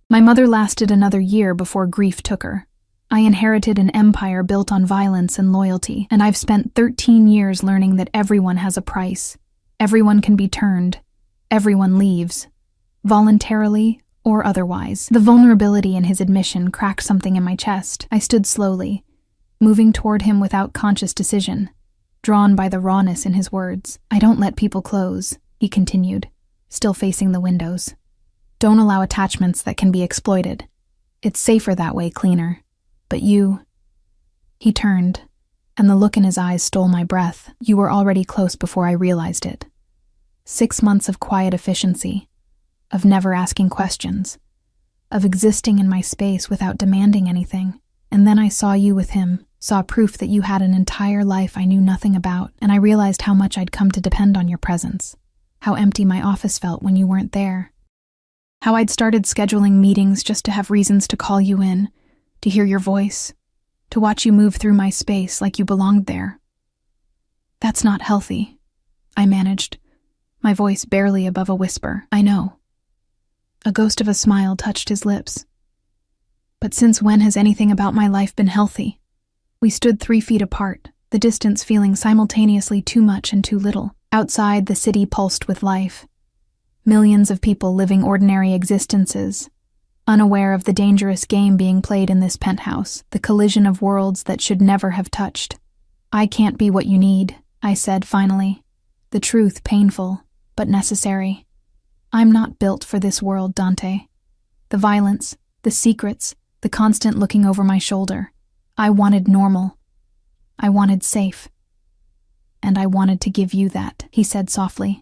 My mother lasted another year before grief took her. I inherited an empire built on violence and loyalty, and I've spent 13 years learning that everyone has a price. Everyone can be turned. Everyone leaves. Voluntarily or otherwise. The vulnerability in his admission cracked something in my chest. I stood slowly, moving toward him without conscious decision, drawn by the rawness in his words. I don't let people close, he continued, still facing the windows. Don't allow attachments that can be exploited. It's safer that way, cleaner. But you... He turned, and the look in his eyes stole my breath. You were already close before I realized it. 6 months of quiet efficiency, of never asking questions, of existing in my space without demanding anything. And then I saw you with him, saw proof that you had an entire life I knew nothing about, and I realized how much I'd come to depend on your presence, how empty my office felt when you weren't there. How I'd started scheduling meetings just to have reasons to call you in, to hear your voice, to watch you move through my space like you belonged there. That's not healthy, I managed, my voice barely above a whisper. I know. A ghost of a smile touched his lips. But since when has anything about my life been healthy? We stood 3 feet apart, the distance feeling simultaneously too much and too little. Outside, the city pulsed with life. Millions of people living ordinary existences, unaware of the dangerous game being played in this penthouse, the collision of worlds that should never have touched. I can't be what you need, I said finally, the truth painful, but necessary. I'm not built for this world, Dante. The violence, the secrets, the constant looking over my shoulder. I wanted normal. I wanted safe. And I wanted to give you that, he said softly.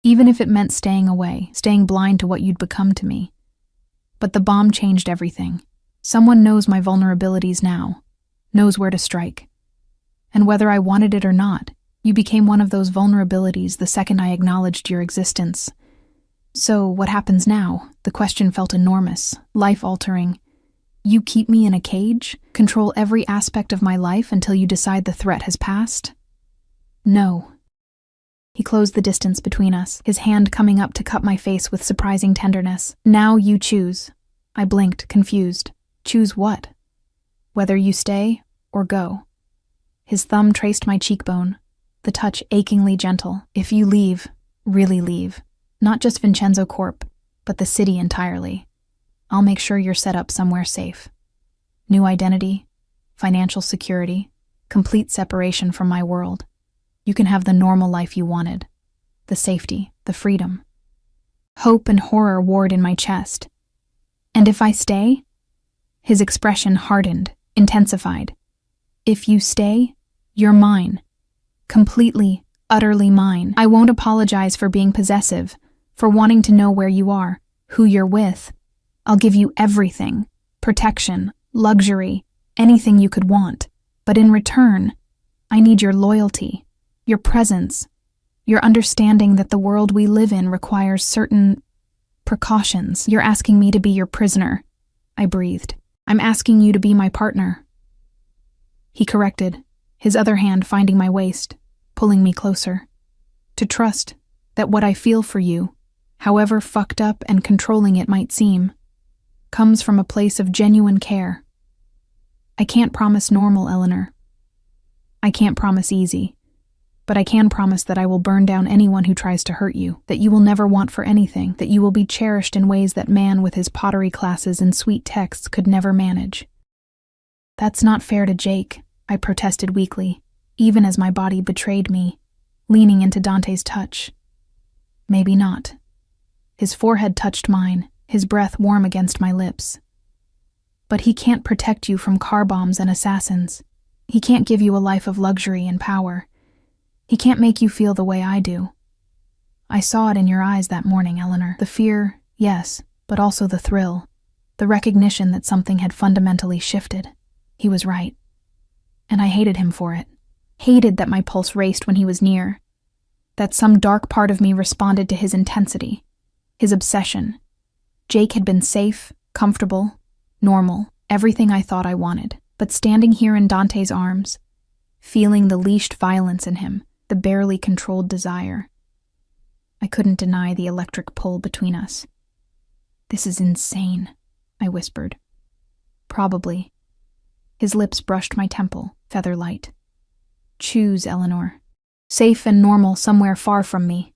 Even if it meant staying away, staying blind to what you'd become to me. But the bomb changed everything. Someone knows my vulnerabilities now, knows where to strike. And whether I wanted it or not, you became one of those vulnerabilities the second I acknowledged your existence. So what happens now? The question felt enormous, life-altering. You keep me in a cage, control every aspect of my life until you decide the threat has passed? No. He closed the distance between us, his hand coming up to cup my face with surprising tenderness. Now you choose. I blinked, confused. Choose what? Whether you stay or go. His thumb traced my cheekbone, the touch achingly gentle. If you leave, really leave. Not just Vincenzo Corp, but the city entirely. I'll make sure you're set up somewhere safe. New identity, financial security, complete separation from my world. You can have the normal life you wanted. The safety, the freedom. Hope and horror warred in my chest. And if I stay? His expression hardened, intensified. If you stay, you're mine. Completely, utterly mine. I won't apologize for being possessive, for wanting to know where you are, who you're with. I'll give you everything. Protection, luxury, anything you could want. But in return, I need your loyalty. Your presence, your understanding that the world we live in requires certain precautions. You're asking me to be your prisoner, I breathed. I'm asking you to be my partner. He corrected, his other hand finding my waist, pulling me closer. To trust that what I feel for you, however fucked up and controlling it might seem, comes from a place of genuine care. I can't promise normal, Eleanor. I can't promise easy. But I can promise that I will burn down anyone who tries to hurt you, that you will never want for anything, that you will be cherished in ways that man with his pottery classes and sweet texts could never manage. That's not fair to Jake, I protested weakly, even as my body betrayed me, leaning into Dante's touch. Maybe not. His forehead touched mine, his breath warm against my lips. But he can't protect you from car bombs and assassins. He can't give you a life of luxury and power. He can't make you feel the way I do. I saw it in your eyes that morning, Eleanor. The fear, yes, but also the thrill, the recognition that something had fundamentally shifted. He was right. And I hated him for it. Hated that my pulse raced when he was near, that some dark part of me responded to his intensity, his obsession. Jake had been safe, comfortable, normal, everything I thought I wanted. But standing here in Dante's arms, feeling the leashed violence in him, the barely controlled desire, I couldn't deny the electric pull between us. This is insane, I whispered. Probably. His lips brushed my temple, feather light. Choose, Eleanor. Safe and normal somewhere far from me,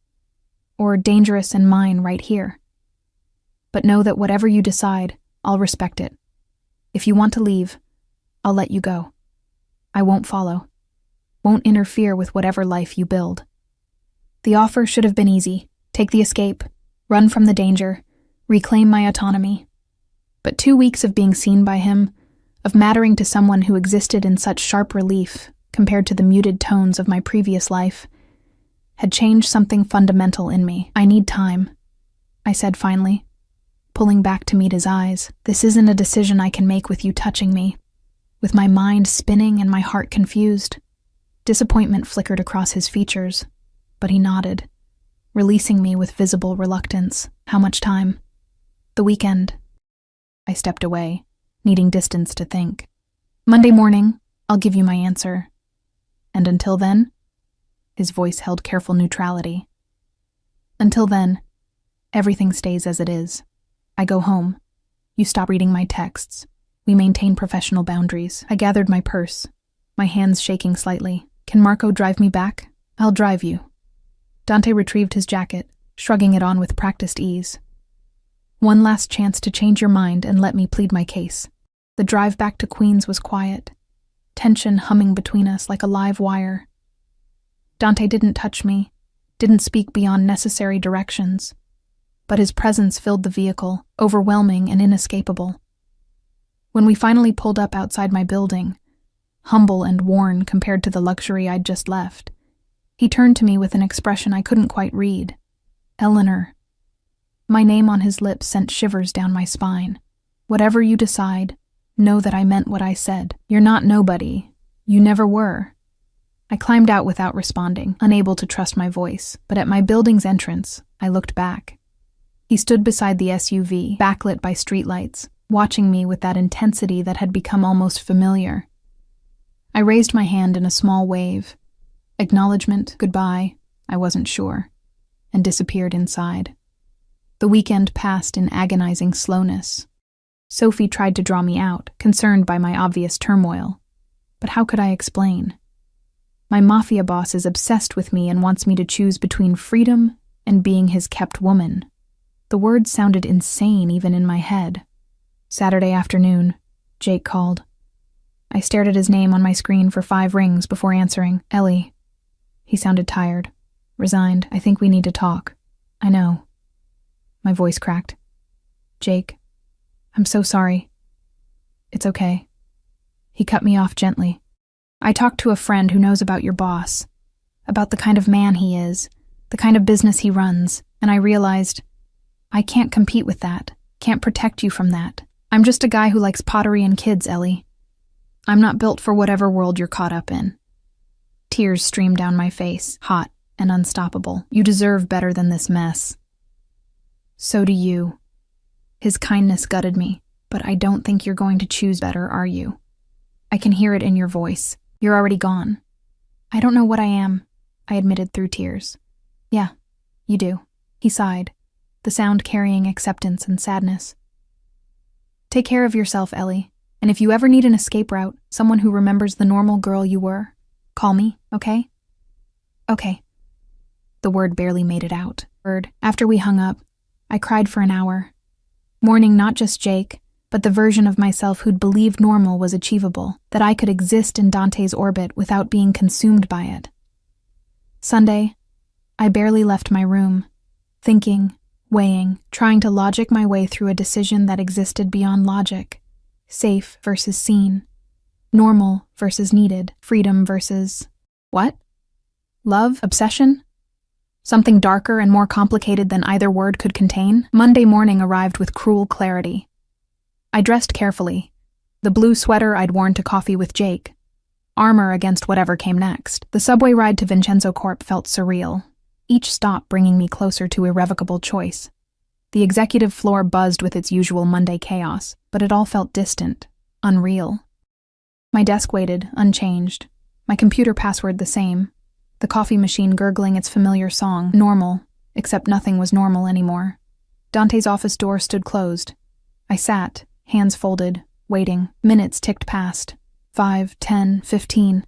or dangerous and mine right here. But know that whatever you decide, I'll respect it. If you want to leave, I'll let you go. I won't follow. Won't interfere with whatever life you build. The offer should have been easy. Take the escape, run from the danger, reclaim my autonomy. But 2 weeks of being seen by him, of mattering to someone who existed in such sharp relief compared to the muted tones of my previous life, had changed something fundamental in me. I need time, I said finally, pulling back to meet his eyes. This isn't a decision I can make with you touching me, with my mind spinning and my heart confused. Disappointment flickered across his features, but he nodded, releasing me with visible reluctance. How much time? The weekend. I stepped away, needing distance to think. Monday morning, I'll give you my answer. And until then? His voice held careful neutrality. Until then, everything stays as it is. I go home. You stop reading my texts. We maintain professional boundaries. I gathered my purse, my hands shaking slightly. Can Marco drive me back? I'll drive you. Dante retrieved his jacket, shrugging it on with practiced ease. One last chance to change your mind and let me plead my case. The drive back to Queens was quiet, tension humming between us like a live wire. Dante didn't touch me, didn't speak beyond necessary directions, but his presence filled the vehicle, overwhelming and inescapable. When we finally pulled up outside my building, humble and worn compared to the luxury I'd just left, he turned to me with an expression I couldn't quite read. Eleanor. My name on his lips sent shivers down my spine. Whatever you decide, know that I meant what I said. You're not nobody. You never were. I climbed out without responding, unable to trust my voice, but at my building's entrance, I looked back. He stood beside the SUV, backlit by streetlights, watching me with that intensity that had become almost familiar. I raised my hand in a small wave. Acknowledgement, goodbye, I wasn't sure, and disappeared inside. The weekend passed in agonizing slowness. Sophie tried to draw me out, concerned by my obvious turmoil. But how could I explain? My Mafia boss is obsessed with me and wants me to choose between freedom and being his kept woman. The words sounded insane even in my head. Saturday afternoon, Jake called. I stared at his name on my screen for 5 rings before answering. Ellie. He sounded tired, resigned. I think we need to talk. I know. My voice cracked. Jake, I'm so sorry. It's okay. He cut me off gently. I talked to a friend who knows about your boss, about the kind of man he is, the kind of business he runs, and I realized I can't compete with that, can't protect you from that. I'm just a guy who likes pottery and kids, Ellie. I'm not built for whatever world you're caught up in. Tears streamed down my face, hot and unstoppable. You deserve better than this mess. So do you. His kindness gutted me, but I don't think you're going to choose better, are you? I can hear it in your voice. You're already gone. I don't know what I am, I admitted through tears. Yeah, you do. He sighed, the sound carrying acceptance and sadness. Take care of yourself, Ellie, and if you ever need an escape route, someone who remembers the normal girl you were, call me, okay? Okay. The word barely made it out. After we hung up, I cried for an hour, mourning not just Jake, but the version of myself who'd believed normal was achievable, that I could exist in Dante's orbit without being consumed by it. Sunday, I barely left my room, thinking, weighing, trying to logic my way through a decision that existed beyond logic. Safe versus seen. Normal versus needed. Freedom versus... what? Love? Obsession? Something darker and more complicated than either word could contain? Monday morning arrived with cruel clarity. I dressed carefully. The blue sweater I'd worn to coffee with Jake. Armor against whatever came next. The subway ride to Vincenzo Corp felt surreal, each stop bringing me closer to irrevocable choice. The executive floor buzzed with its usual Monday chaos, but it all felt distant, unreal. My desk waited, unchanged. My computer password the same. The coffee machine gurgling its familiar song, normal, except nothing was normal anymore. Dante's office door stood closed. I sat, hands folded, waiting. Minutes ticked past. 5, 10, 15.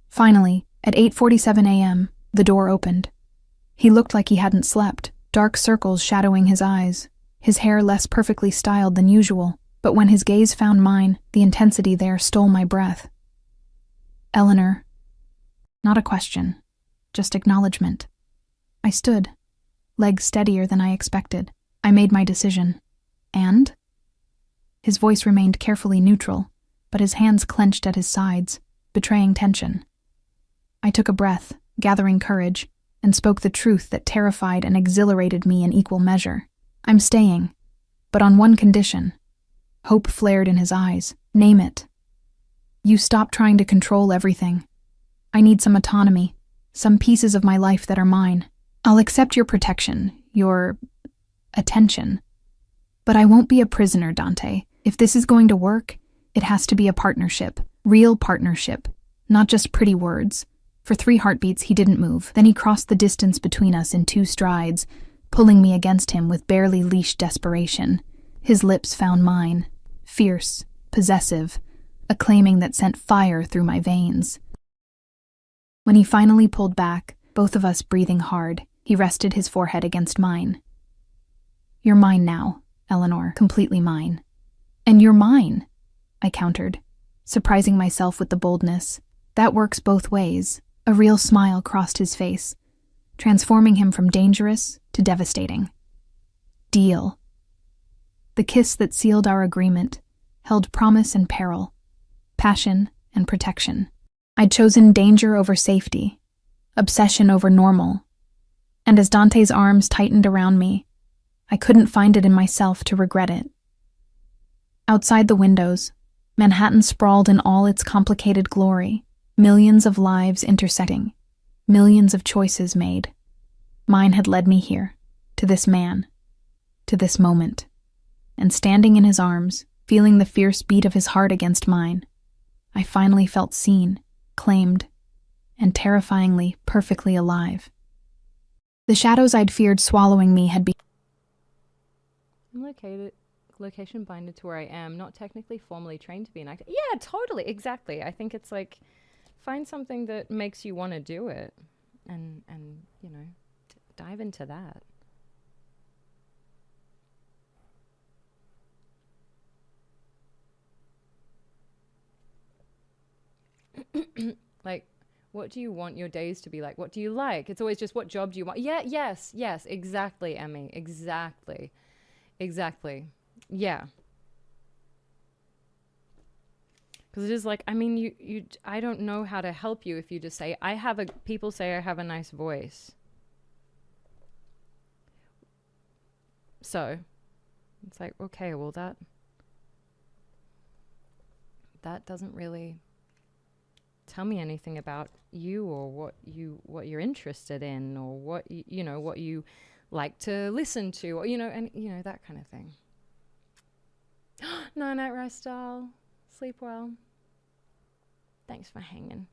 Finally, at 8:47 a.m., the door opened. He looked like he hadn't slept, dark circles shadowing his eyes, his hair less perfectly styled than usual, but when his gaze found mine, the intensity there stole my breath. Eleanor. Not a question, just acknowledgement. I stood, legs steadier than I expected. I made my decision. And? His voice remained carefully neutral, but his hands clenched at his sides, betraying tension. I took a breath, gathering courage, and spoke the truth that terrified and exhilarated me in equal measure. I'm staying, but on one condition. Hope flared in his eyes. Name it. You stop trying to control everything. I need some autonomy, some pieces of my life that are mine. I'll accept your protection, your attention. But I won't be a prisoner, Dante. If this is going to work, it has to be a partnership. Real partnership. Not just pretty words. For 3 heartbeats, he didn't move. Then he crossed the distance between us in 2 strides, pulling me against him with barely leashed desperation. His lips found mine. Fierce, possessive, a claiming that sent fire through my veins. When he finally pulled back, both of us breathing hard, he rested his forehead against mine. "You're mine now, Eleanor, completely mine." "And you're mine," I countered, surprising myself with the boldness. That works both ways. A real smile crossed his face, transforming him from dangerous to devastating. Deal. The kiss that sealed our agreement held promise and peril, passion and protection. I'd chosen danger over safety, obsession over normal, and as Dante's arms tightened around me, I couldn't find it in myself to regret it. Outside the windows, Manhattan sprawled in all its complicated glory, millions of lives intersecting, millions of choices made. Mine had led me here, to this man, to this moment. And standing in his arms, feeling the fierce beat of his heart against mine, I finally felt seen, claimed, and terrifyingly, perfectly alive. The shadows I'd feared swallowing me had I'm location binded to where I am, not technically formally trained to be an actor. Yeah, totally, exactly. I think it's like, find something that makes you want to do it, and you know, dive into that. Like, what do you want your days to be like? What do you like? It's always just, what job do you want? Yeah, yes, exactly, Emmy, exactly. Yeah. Because it is like, I mean, I don't know how to help you if you just say, people say I have a nice voice. So, it's like, okay, well that doesn't really tell me anything about you, or what you're interested in, or what what you like to listen to, or and that kind of thing. No, night rest, doll. Sleep well. Thanks for hanging.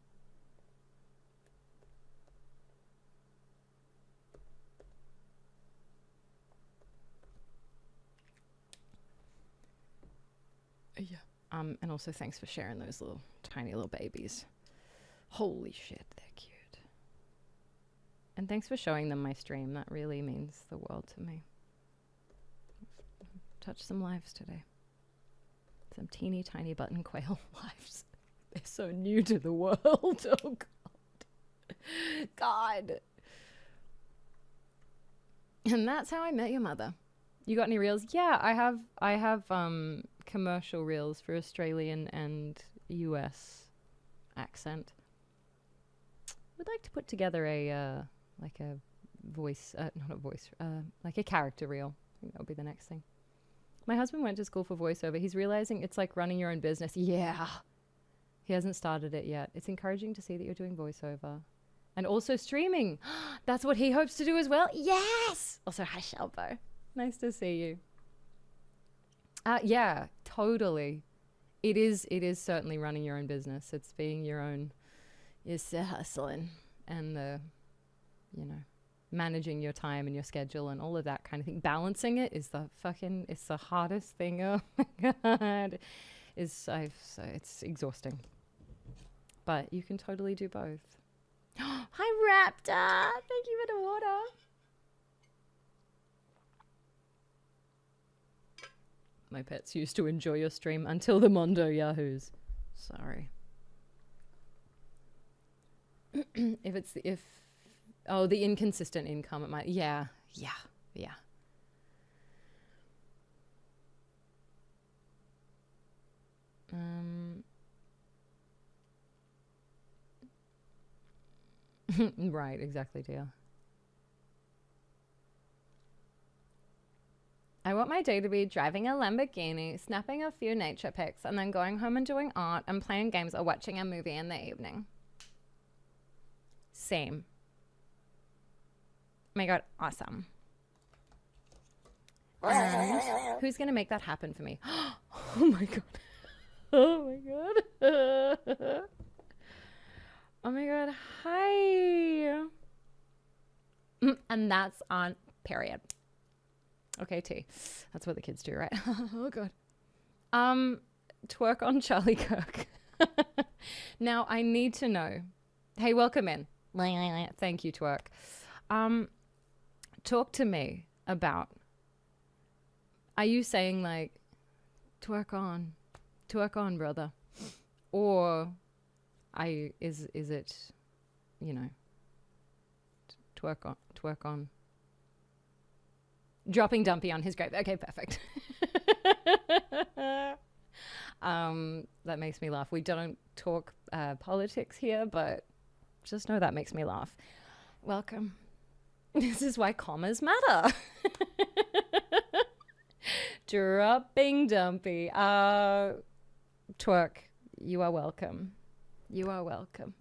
Yeah. And also thanks for sharing those little tiny little babies. Holy shit, they're cute. And thanks for showing them my stream. That really means the world to me. Touch some lives today. Some teeny tiny button quail lives. They're so new to the world. Oh God. And that's how I met your mother. You got any reels? Yeah, I have commercial reels for Australian and US accent. Would like to put together a like a voice, not a voice, like a character reel. I think that would be the next thing. My husband went to school for voiceover. He's realizing it's like running your own business. Yeah. He hasn't started it yet. It's encouraging to see that you're doing voiceover. And also streaming. That's what he hopes to do as well. Yes! Also, hi, Shelbo. Nice to see you. Yeah, totally. It is certainly running your own business. It's being your own, it's the hustling and the, managing your time and your schedule and all of that kind of thing. Balancing it is it's the hardest thing. Oh my God. It's exhausting. But you can totally do both. Hi, Raptor. Thank you for the water. My pets used to enjoy your stream until the Mondo Yahoos. Sorry. The inconsistent income, it might, yeah. Right, exactly, dear. I want my day to be driving a Lamborghini, snapping a few nature pics, and then going home and doing art and playing games or watching a movie in the evening. Same. Oh my God, awesome. And who's going to make that happen for me? Oh my God. Oh my God. Oh my God. Hi. And that's on period. Okay, T. That's what the kids do, right? Oh God. Twerk on Charlie Kirk. Now I need to know. Hey, welcome in. Thank you, Twerk. Talk to me about, are you saying like twerk on, brother? Or is it, you know, twerk on. Dropping Dumpy on his grave. Okay, perfect. That makes me laugh. We don't talk politics here, but just know that makes me laugh. Welcome. This is why commas matter. Dropping Dumpy. Twerk, you are welcome. You are welcome.